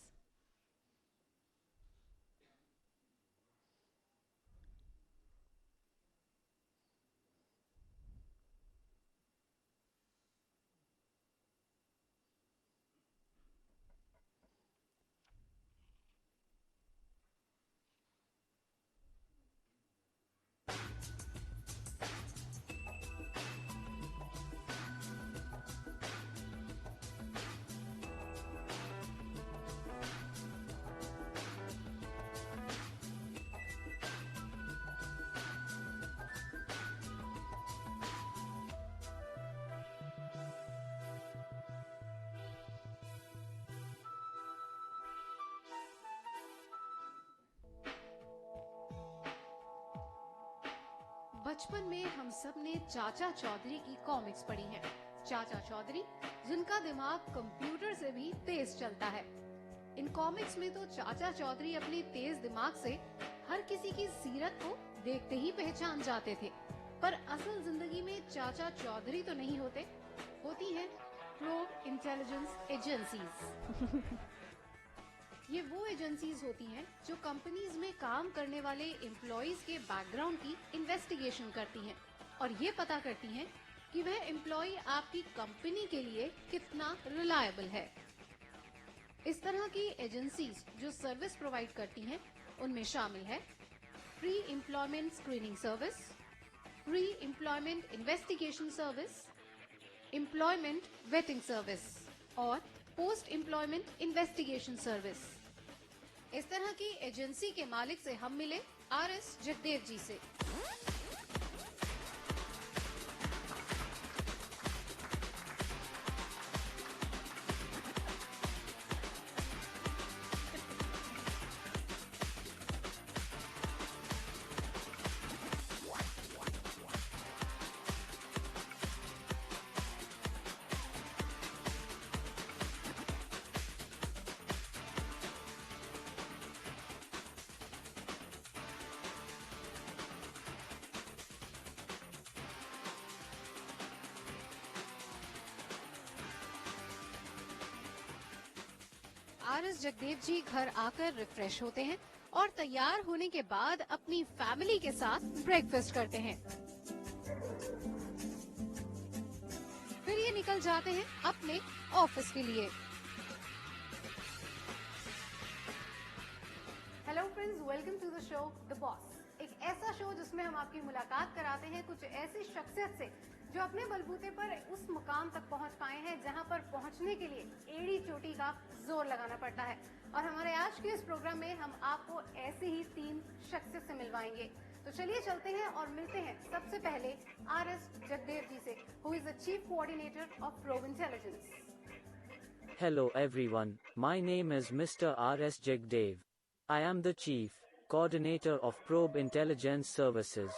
बचपन में हम सब ने चाचा चौधरी की comics पढ़ी हैं। चाचा चौधरी जिनका दिमाग कंप्यूटर से भी तेज चलता है। इन कॉमिक्स में तो चाचा चौधरी अपने तेज दिमाग से हर किसी की सीरत को देखते ही पहचान जाते थे। पर असल जिंदगी में चाचा चौधरी तो नहीं होते, होती हैं प्रोब इंटेलिजेंस एजेंसीज। ये वो एजेंसीज होती हैं जो कंपनीज में काम करने वाले एम्प्लॉइज के बैकग्राउंड की इन्वेस्टिगेशन करती हैं और ये पता करती हैं कि वह एम्प्लॉय आपकी कंपनी के लिए कितना रिलायबल है। इस तरह की एजेंसीज जो सर्विस प्रोवाइड करती हैं उनमें शामिल है pre employment screening service, pre employment investigation service, employment waiting service और पोस्ट एम्प्लॉयमेंट इन्वेस्टिगेशन सर्विस। इस तरह की एजेंसी के मालिक से हम मिले आर.एस. जगदेव जी से। आर.एस. जगदेव जी घर आकर रिफ्रेश होते हैं और तैयार होने के बाद अपनी फैमिली के साथ ब्रेकफास्ट करते हैं। फिर ये निकल जाते हैं अपने ऑफिस के लिए। Hello friends, welcome to the show the boss. एक ऐसा शो जिसमें हम आपकी मुलाकात कराते हैं कुछ ऐसी शख्सियत से जो अपने बलबूते पर उस मुकाम तक पहुंच पाए हैं जहां पर पहुंचने के लिए एड़ी चोटी का जोर लगाना पड़ता है। और हमारे आज के इस प्रोग्राम में हम आपको ऐसे ही 3 शख्सियत से मिलवाएंगे। तो चलिए चलते हैं और मिलते हैं सबसे पहले आर.एस. जगदेव जी से, who is the chief coordinator of probe intelligence. Hello everyone, my name is Mr. R.S. Jagdev. I am the Chief Coordinator of Probe Intelligence Services.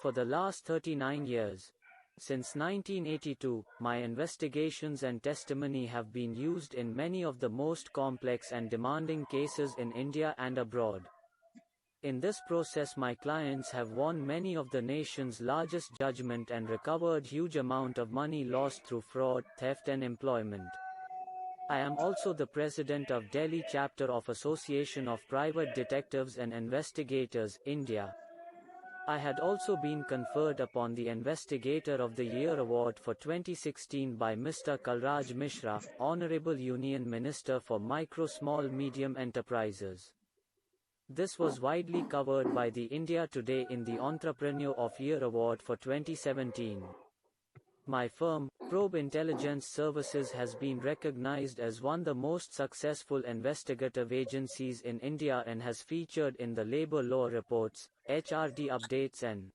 For the last 39 years, since 1982, my investigations and testimony have been used in many of the most complex and demanding cases in India and abroad. In this process, my clients have won many of the nation's largest judgment and recovered huge amount of money lost through fraud, theft and employment. I am also the president of Delhi chapter of Association of Private Detectives and Investigators, India. I had also been conferred upon the Investigator of the Year Award for 2016 by Mr. Kalraj Mishra, Honorable Union Minister for Micro, Small, Medium Enterprises. This was widely covered by the India Today in the Entrepreneur of Year Award for 2017. My firm, Probe Intelligence Services, has been recognized as one of the most successful investigative agencies in India and has featured in the Labor Law Reports, HRD Updates and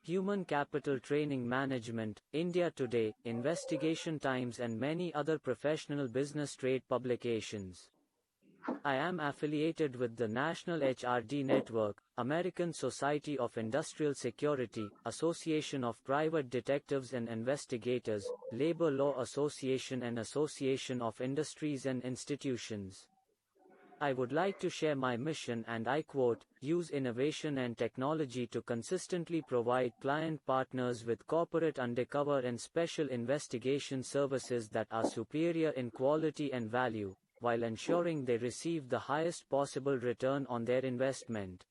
Human Capital Training Management, India Today, Investigation Times and many other professional business trade publications. I am affiliated with the National HRD Network, American Society of Industrial Security, Association of Private Detectives and Investigators, Labor Law Association and Association of Industries and Institutions. I would like to share my mission and I quote, use innovation and technology to consistently provide client partners with corporate undercover and special investigation services that are superior in quality and value, while ensuring they receive the highest possible return on their investment.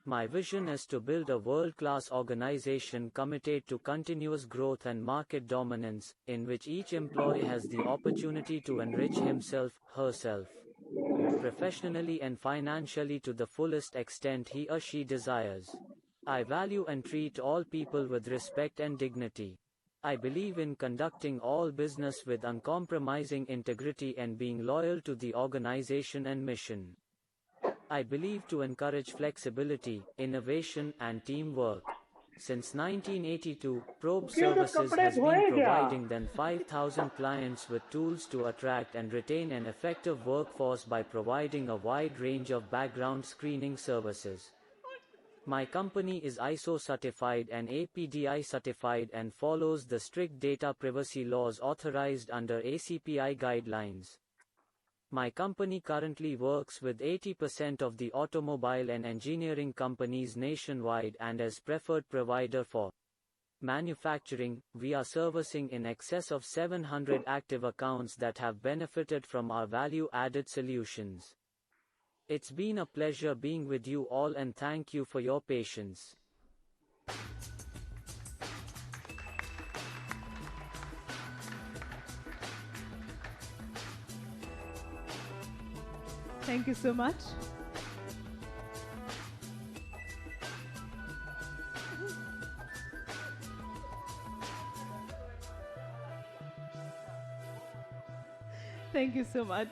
My vision is to build a world-class organization committed to continuous growth and market dominance, in which each employee has the opportunity to enrich himself, herself, professionally and financially to the fullest extent he or she desires. I value and treat all people with respect and dignity. I believe in conducting all business with uncompromising integrity and being loyal to the organization and mission. I believe to encourage flexibility, innovation, and teamwork. Since 1982, Probe Services has been providing than 5,000 clients with tools to attract and retain an effective workforce by providing a wide range of background screening services. My company is ISO certified and APDI certified and follows the strict data privacy laws authorized under ACPI guidelines. My company currently works with 80% of the automobile and engineering companies nationwide and as preferred provider for manufacturing. We are servicing in excess of 700 active accounts that have benefited from our value-added solutions. It's been a pleasure being with you all and thank you for your patience. Thank you so much. Thank you so much.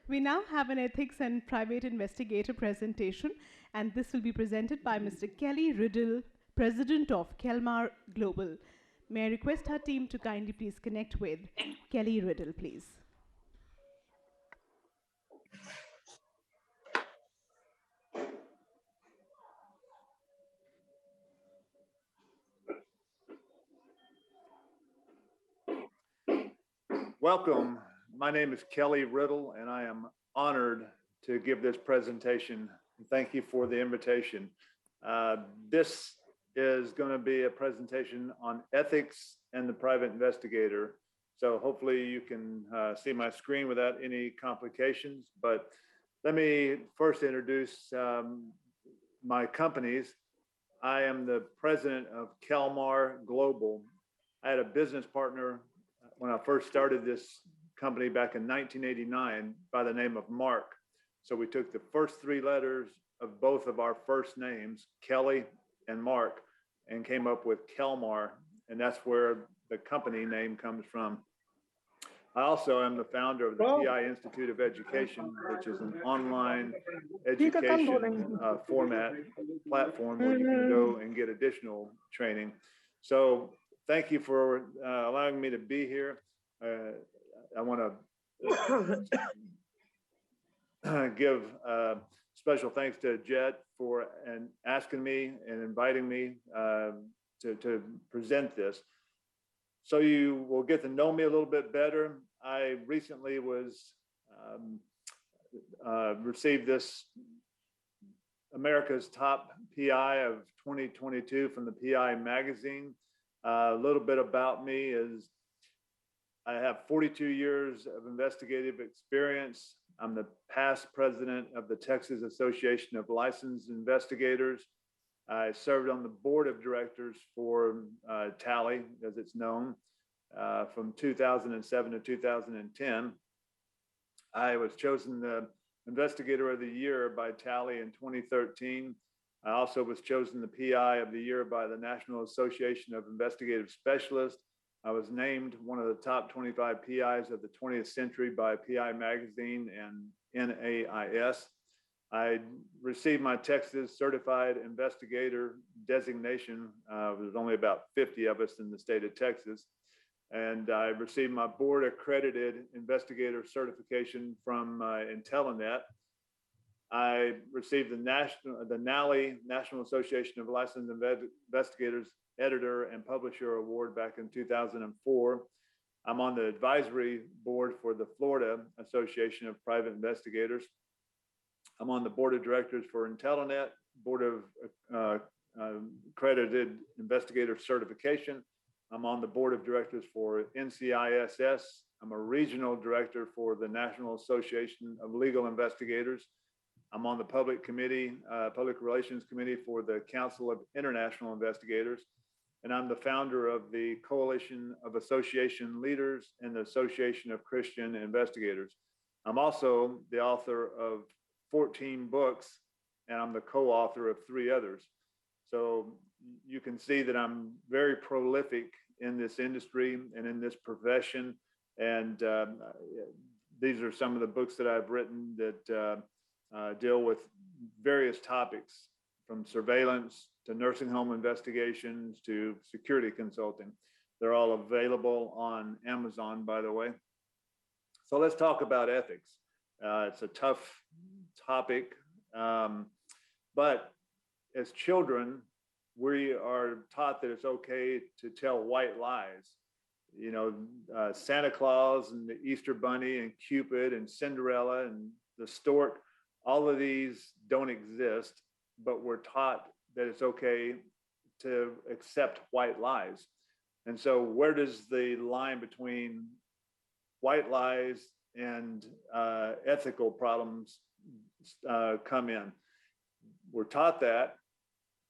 We now have an ethics and private investigator presentation, and this will be presented by Mr. Kelly Riddle, President of Kelmar Global. May I request our team to kindly please connect with Kelly Riddle, please. Welcome. My name is Kelly Riddle, and I am honored to give this presentation. Thank you for the invitation. This is going to be a presentation on ethics and the private investigator. So hopefully you can see my screen without any complications. But let me first introduce my companies. I am the president of Kelmar Global. I had a business partner when I first started this company back in 1989 by the name of Mark. So we took the first three letters of both of our first names, Kelly and Mark, and came up with Kelmar, and that's where the company name comes from. I also am the founder of the PI Institute of Education, which is an online education format platform where you can go and get additional training. So thank you for allowing me to be here. I want to give special thanks to Jet for asking me and inviting me to present this. So you will get to know me a little bit better. I recently received this America's Top PI of 2022 from the PI magazine. A little bit about me is I have 42 years of investigative experience. I'm the past president of the Texas Association of Licensed Investigators. I served on the board of directors for Tally, as it's known, from 2007 to 2010. I was chosen the Investigator of the Year by Tally in 2013. I also was chosen the PI of the Year by the National Association of Investigative Specialists. I was named one of the top 25 PIs of the 20th century by PI Magazine and NAIS. I received my Texas Certified Investigator designation. There's only about 50 of us in the state of Texas. And I received my board accredited investigator certification from Intelenet. I received the NALI, National Association of Licensed Investigators Editor and Publisher Award back in 2004. I'm on the advisory board for the Florida Association of Private Investigators. I'm on the board of directors for Intellinet, board of accredited investigator certification. I'm on the board of directors for NCISS. I'm a regional director for the National Association of Legal Investigators. I'm on the public relations committee for the Council of International Investigators. And I'm the founder of the Coalition of Association Leaders and the Association of Christian Investigators. I'm also the author of 14 books, and I'm the co-author of 3 others. So you can see that I'm very prolific in this industry and in this profession. And these are some of the books that I've written that deal with various topics, from surveillance to nursing home investigations to security consulting. They're all available on Amazon, by the way. So let's talk about ethics. It's a tough topic, but as children, we are taught that it's okay to tell white lies. You know, Santa Claus and the Easter Bunny and Cupid and Cinderella and the stork, all of these don't exist, but we're taught that it's okay to accept white lies. And so where does the line between white lies and ethical problems come in? We're taught that.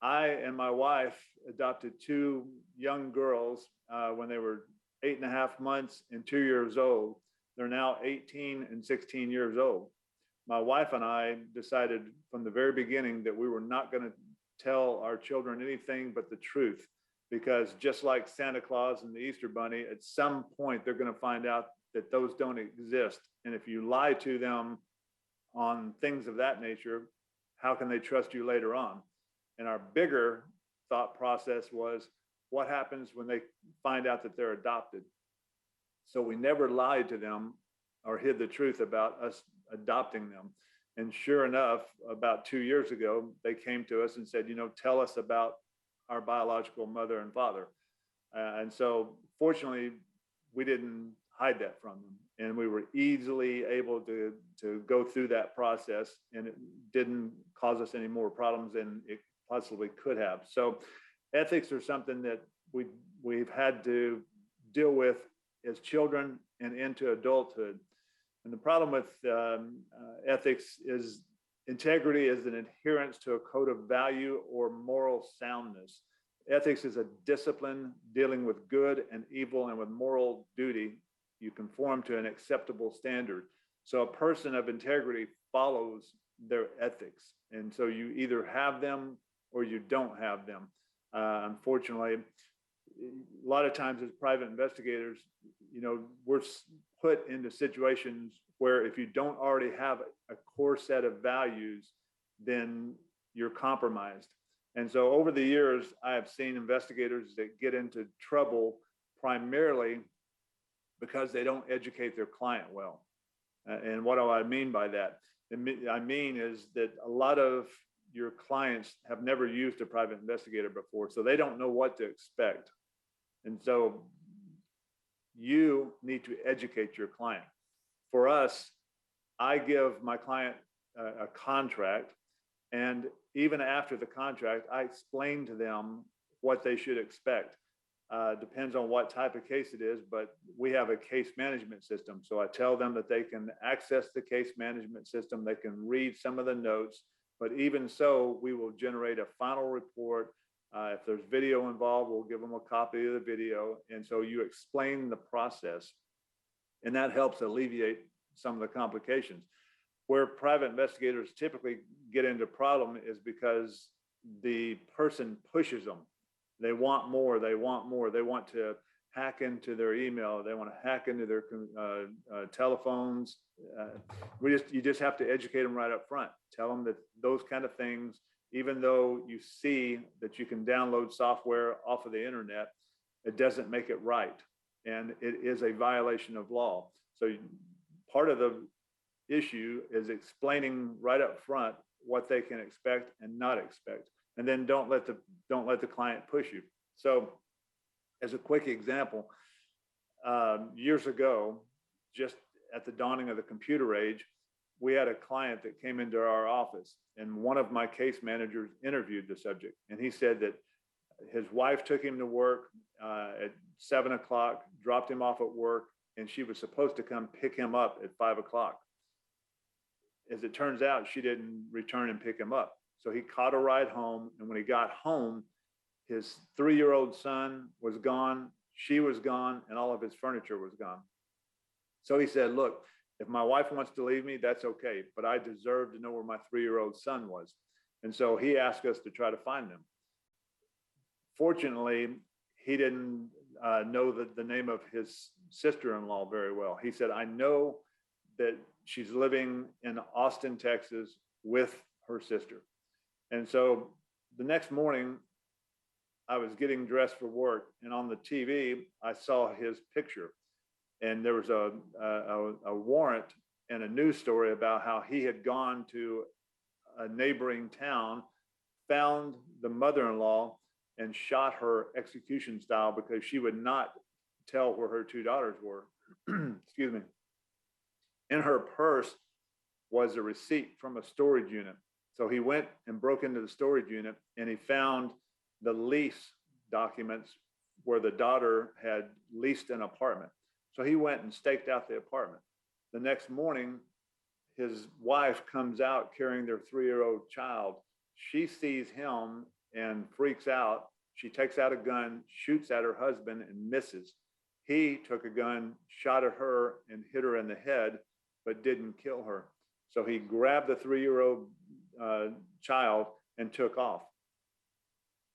I and my wife adopted 2 young girls when they were 8.5 months and 2 years old. They're now 18 and 16 years old. My wife and I decided from the very beginning that we were not going to tell our children anything but the truth, because just like Santa Claus and the Easter Bunny, at some point they're going to find out that those don't exist. And if you lie to them on things of that nature, how can they trust you later on? And our bigger thought process was, what happens when they find out that they're adopted? So we never lied to them or hid the truth about us adopting them. And sure enough, about 2 years ago, they came to us and said, you know, tell us about our biological mother and father. And so fortunately, we didn't hide that from them. And we were easily able to go through that process, and it didn't cause us any more problems than it possibly could have. So ethics are something that we've had to deal with as children and into adulthood. And the problem with ethics is integrity is an adherence to a code of value or moral soundness. Ethics is a discipline dealing with good and evil, and with moral duty, you conform to an acceptable standard. So a person of integrity follows their ethics. And so you either have them or you don't have them. Unfortunately, a lot of times as private investigators, you know, we're put into situations where if you don't already have a core set of values, then you're compromised. And so over the years, I have seen investigators that get into trouble primarily because they don't educate their client well. And what do I mean by that? I mean is that a lot of your clients have never used a private investigator before, so they don't know what to expect. And so you need to educate your client. For us, I give my client a contract, and even after the contract, I explain to them what they should expect. Depends on what type of case it is, but we have a case management system. So I tell them that they can access the case management system, they can read some of the notes, but even so, we will generate a final report. If there's video involved, we'll give them a copy of the video. And so you explain the process, and that helps alleviate some of the complications. Where private investigators typically get into problem is because the person pushes them. They want more, they want more. They want to hack into their email. They want to hack into their telephones. You just have to educate them right up front. Tell them that those kind of things, even though you see that you can download software off of the internet, it doesn't make it right. And it is a violation of law. So part of the issue is explaining right up front what they can expect and not expect. And then don't let the client push you. So as a quick example, years ago, just at the dawning of the computer age, we had a client that came into our office, and one of my case managers interviewed the subject, and he said that his wife took him to work at 7 o'clock, dropped him off at work, and she was supposed to come pick him up at 5 o'clock. As it turns out, she didn't return and pick him up. So he caught a ride home, and when he got home, his 3-year-old son was gone, she was gone, and all of his furniture was gone. So he said, look, if my wife wants to leave me, that's okay, but I deserve to know where my 3-year-old son was. And so he asked us to try to find him. Fortunately, he didn't know the name of his sister-in-law very well. He said, I know that she's living in Austin, Texas with her sister. And so the next morning, I was getting dressed for work, and on the TV, I saw his picture. And there was a warrant and a news story about how he had gone to a neighboring town, found the mother-in-law, and shot her execution style because she would not tell where her 2 daughters were. Excuse me. In her purse was a receipt from a storage unit. So he went and broke into the storage unit, and he found the lease documents where the daughter had leased an apartment. So he went and staked out the apartment. The next morning, his wife comes out carrying their 3-year-old child. She sees him and freaks out. She takes out a gun, shoots at her husband, and misses. He took a gun, shot at her, and hit her in the head, but didn't kill her. So he grabbed the 3-year-old child and took off.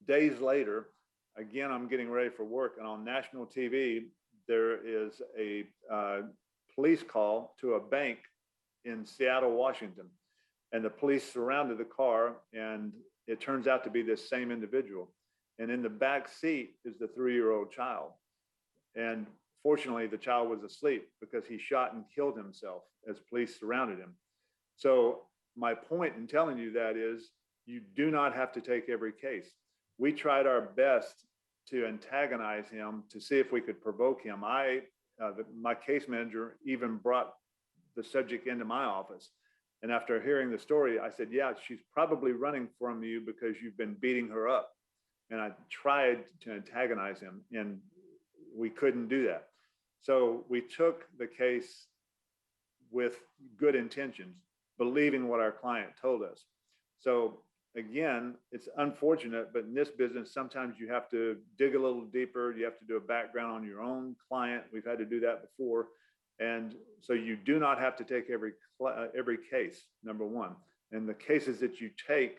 Days later, again, I'm getting ready for work, and on national TV, there is a police call to a bank in Seattle, Washington. And the police surrounded the car, and it turns out to be this same individual. And in the back seat is the 3-year-old child. And fortunately, the child was asleep because he shot and killed himself as police surrounded him. So my point in telling you that is, you do not have to take every case. We tried our best to antagonize him to see if we could provoke him. My case manager even brought the subject into my office. And after hearing the story, I said, yeah, she's probably running from you because you've been beating her up. And I tried to antagonize him, and we couldn't do that. So we took the case with good intentions, believing what our client told us. So again, it's unfortunate, but in this business, sometimes you have to dig a little deeper. You have to do a background on your own client. We've had to do that before. And so you do not have to take every case, number one. And the cases that you take,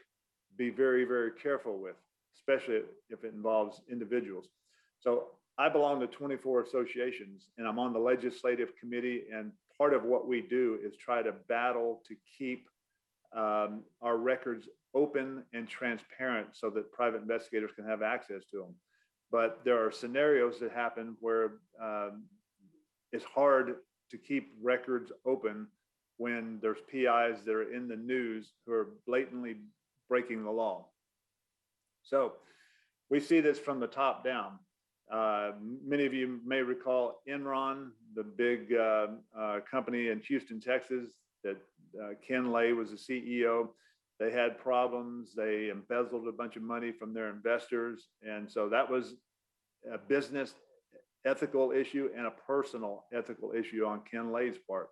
be very, very careful with, especially if it involves individuals. So I belong to 24 associations, and I'm on the legislative committee. And part of what we do is try to battle to keep our records open and transparent so that private investigators can have access to them. But there are scenarios that happen where it's hard to keep records open when there's PIs that are in the news who are blatantly breaking the law. So we see this from the top down. Many of you may recall Enron, the big company in Houston, Texas, that Ken Lay was the CEO. They had problems. They embezzled a bunch of money from their investors. And so that was a business ethical issue and a personal ethical issue on Ken Lay's part.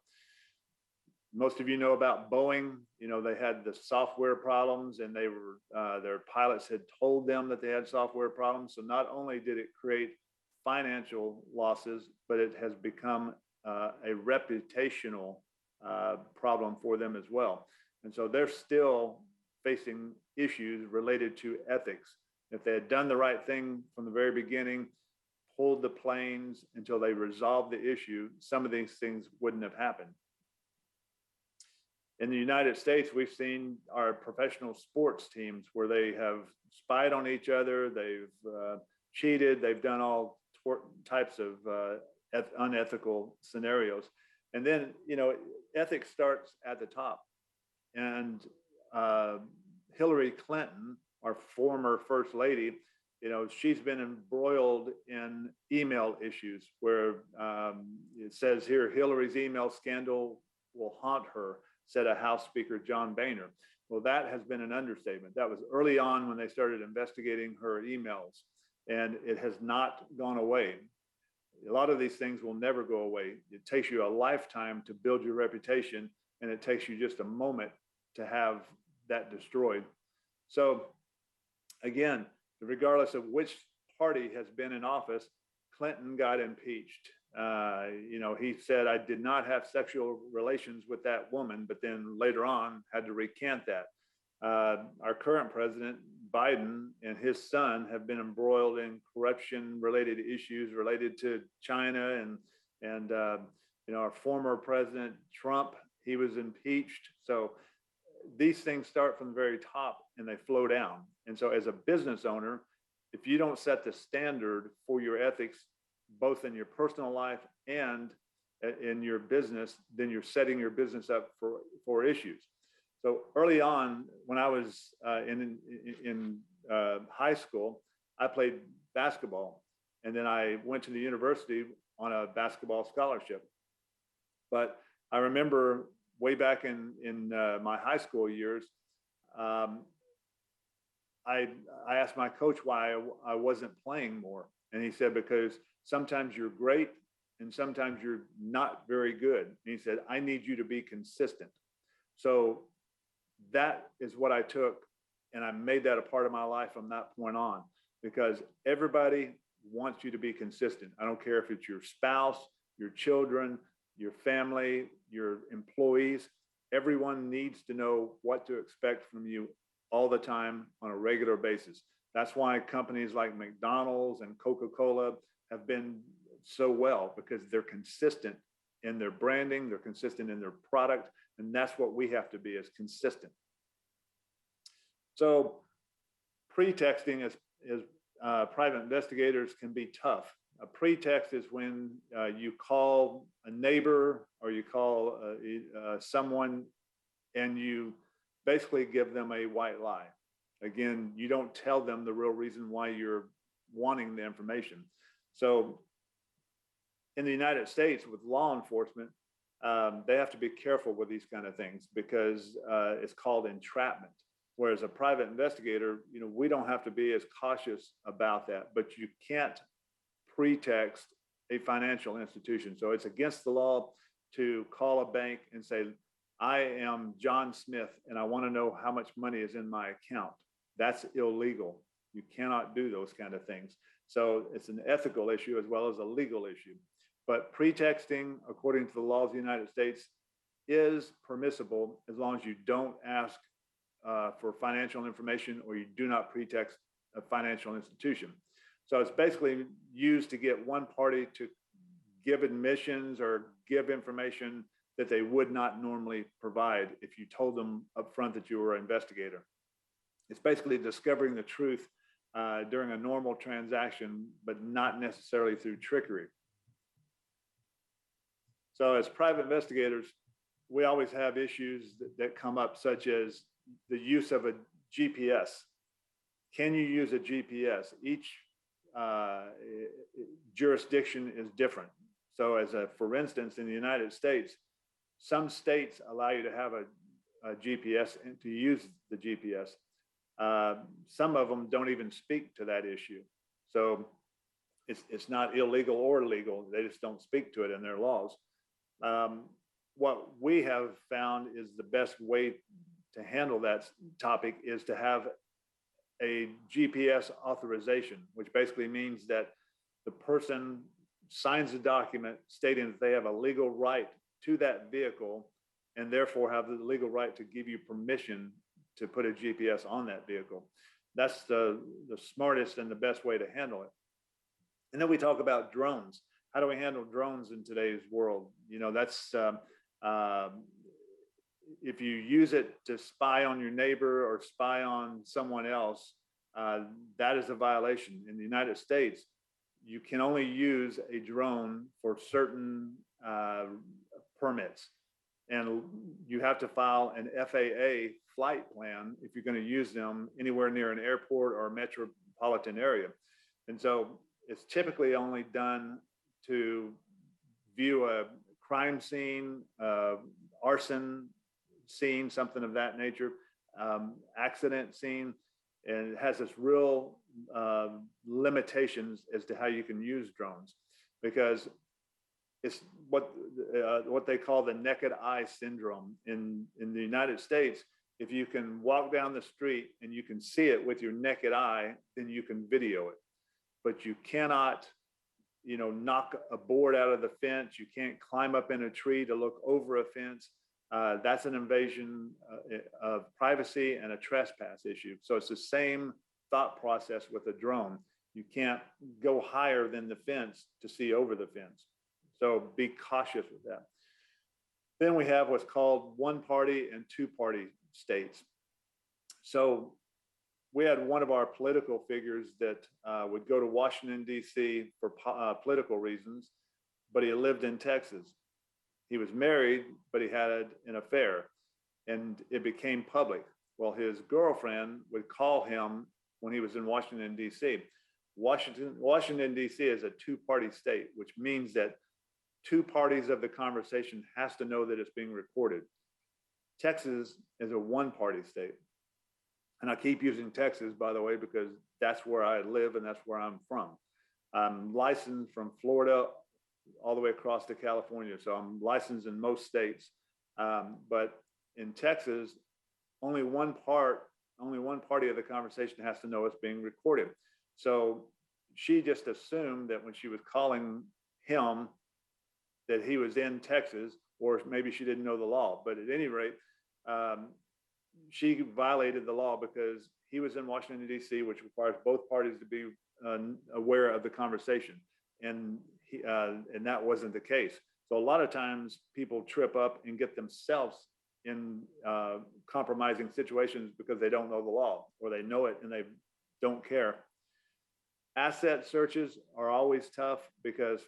Most of you know about Boeing. You know, they had the software problems, and they were their pilots had told them that they had software problems. So not only did it create financial losses, but it has become a reputational problem for them as well. And so they're still facing issues related to ethics. If they had done the right thing from the very beginning, pulled the planes until they resolved the issue, some of these things wouldn't have happened. In the United States, we've seen our professional sports teams where they have spied on each other, they've cheated, they've done all types of unethical scenarios. And then, you know, ethics starts at the top. And Hillary Clinton, our former First Lady, she's been embroiled in email issues where it says here, Hillary's email scandal will haunt her, said a House Speaker, John Boehner. Well, that has been an understatement. That was early on when they started investigating her emails, and it has not gone away. A lot of these things will never go away. It takes you a lifetime to build your reputation, and it takes you just a moment to have that destroyed. So again, regardless of which party has been in office, Clinton got impeached. He said, I did not have sexual relations with that woman, but then later on had to recant that. Our current president, Biden, and his son have been embroiled in corruption-related issues related to China, and our former president, Trump, he was impeached. So these things start from the very top and they flow down. And so as a business owner, if you don't set the standard for your ethics, both in your personal life and in your business, then you're setting your business up for issues. So early on, when I was in high school, I played basketball, and then I went to the university on a basketball scholarship. But I remember way back in my high school years, I asked my coach why I wasn't playing more. And he said, because sometimes you're great and sometimes you're not very good. And he said, I need you to be consistent. So that is what I took, and I made that a part of my life from that point on, because everybody wants you to be consistent. I don't care if it's your spouse, your children, your family, your employees. Everyone needs to know what to expect from you all the time on a regular basis. That's why companies like McDonald's and Coca-Cola have been so well, because they're consistent in their branding, they're consistent in their product, and that's what we have to be, is consistent. So pretexting as private investigators can be tough. A pretext is when you call a neighbor or you call someone and you basically give them a white lie. Again, you don't tell them the real reason why you're wanting the information. So in the United States with law enforcement, they have to be careful with these kind of things, because it's called entrapment. Whereas a private investigator, we don't have to be as cautious about that, but you can't pretext a financial institution. So it's against the law to call a bank and say, I am John Smith and I want to know how much money is in my account. That's illegal. You cannot do those kind of things. So it's an ethical issue as well as a legal issue. But pretexting, according to the laws of the United States, is permissible as long as you don't ask for financial information or you do not pretext a financial institution. So it's basically used to get one party to give admissions or give information that they would not normally provide if you told them up front that you were an investigator. It's basically discovering the truth during a normal transaction, but not necessarily through trickery. So as private investigators, we always have issues that come up, such as the use of a GPS. Can you use a GPS? Each jurisdiction is different. So for instance, in the United States, some states allow you to have a GPS and to use the GPS. Some of them don't even speak to that issue. So it's not illegal or legal. They just don't speak to it in their laws. What we have found is the best way to handle that topic is to have a GPS authorization, which basically means that the person signs a document stating that they have a legal right to that vehicle and therefore have the legal right to give you permission to put a GPS on that vehicle. That's the smartest and the best way to handle it. And then we talk about drones. How do we handle drones in today's world? That's if you use it to spy on your neighbor or spy on someone else, that is a violation. In the United States, you can only use a drone for certain permits. And you have to file an FAA flight plan if you're going to use them anywhere near an airport or a metropolitan area. And so it's typically only done to view a crime scene, arson scene, something of that nature, accident scene, and it has this real limitations as to how you can use drones, because it's what they call the naked eye syndrome. In the United States, if you can walk down the street and you can see it with your naked eye, then you can video it. But you cannot, knock a board out of the fence. You can't climb up in a tree to look over a fence. That's an invasion of privacy and a trespass issue. So it's the same thought process with a drone. You can't go higher than the fence to see over the fence. So be cautious with that. Then we have what's called one-party and two-party states. So we had one of our political figures that would go to Washington, D.C. for political reasons, but he lived in Texas. He was married, but he had an affair, and it became public. Well, his girlfriend would call him when he was in Washington, D.C. Washington, D.C. is a two-party state, which means that two parties of the conversation has to know that it's being recorded. Texas is a one-party state. And I keep using Texas, by the way, because that's where I live and that's where I'm from. I'm licensed from Florida all the way across to California. So I'm licensed in most states. But in Texas, only one party of the conversation has to know it's being recorded. So she just assumed that when she was calling him that he was in Texas, or maybe she didn't know the law. But at any rate, she violated the law because he was in Washington, D.C., which requires both parties to be aware of the conversation. And that wasn't the case. So a lot of times people trip up and get themselves in compromising situations because they don't know the law, or they know it and they don't care. Asset searches are always tough because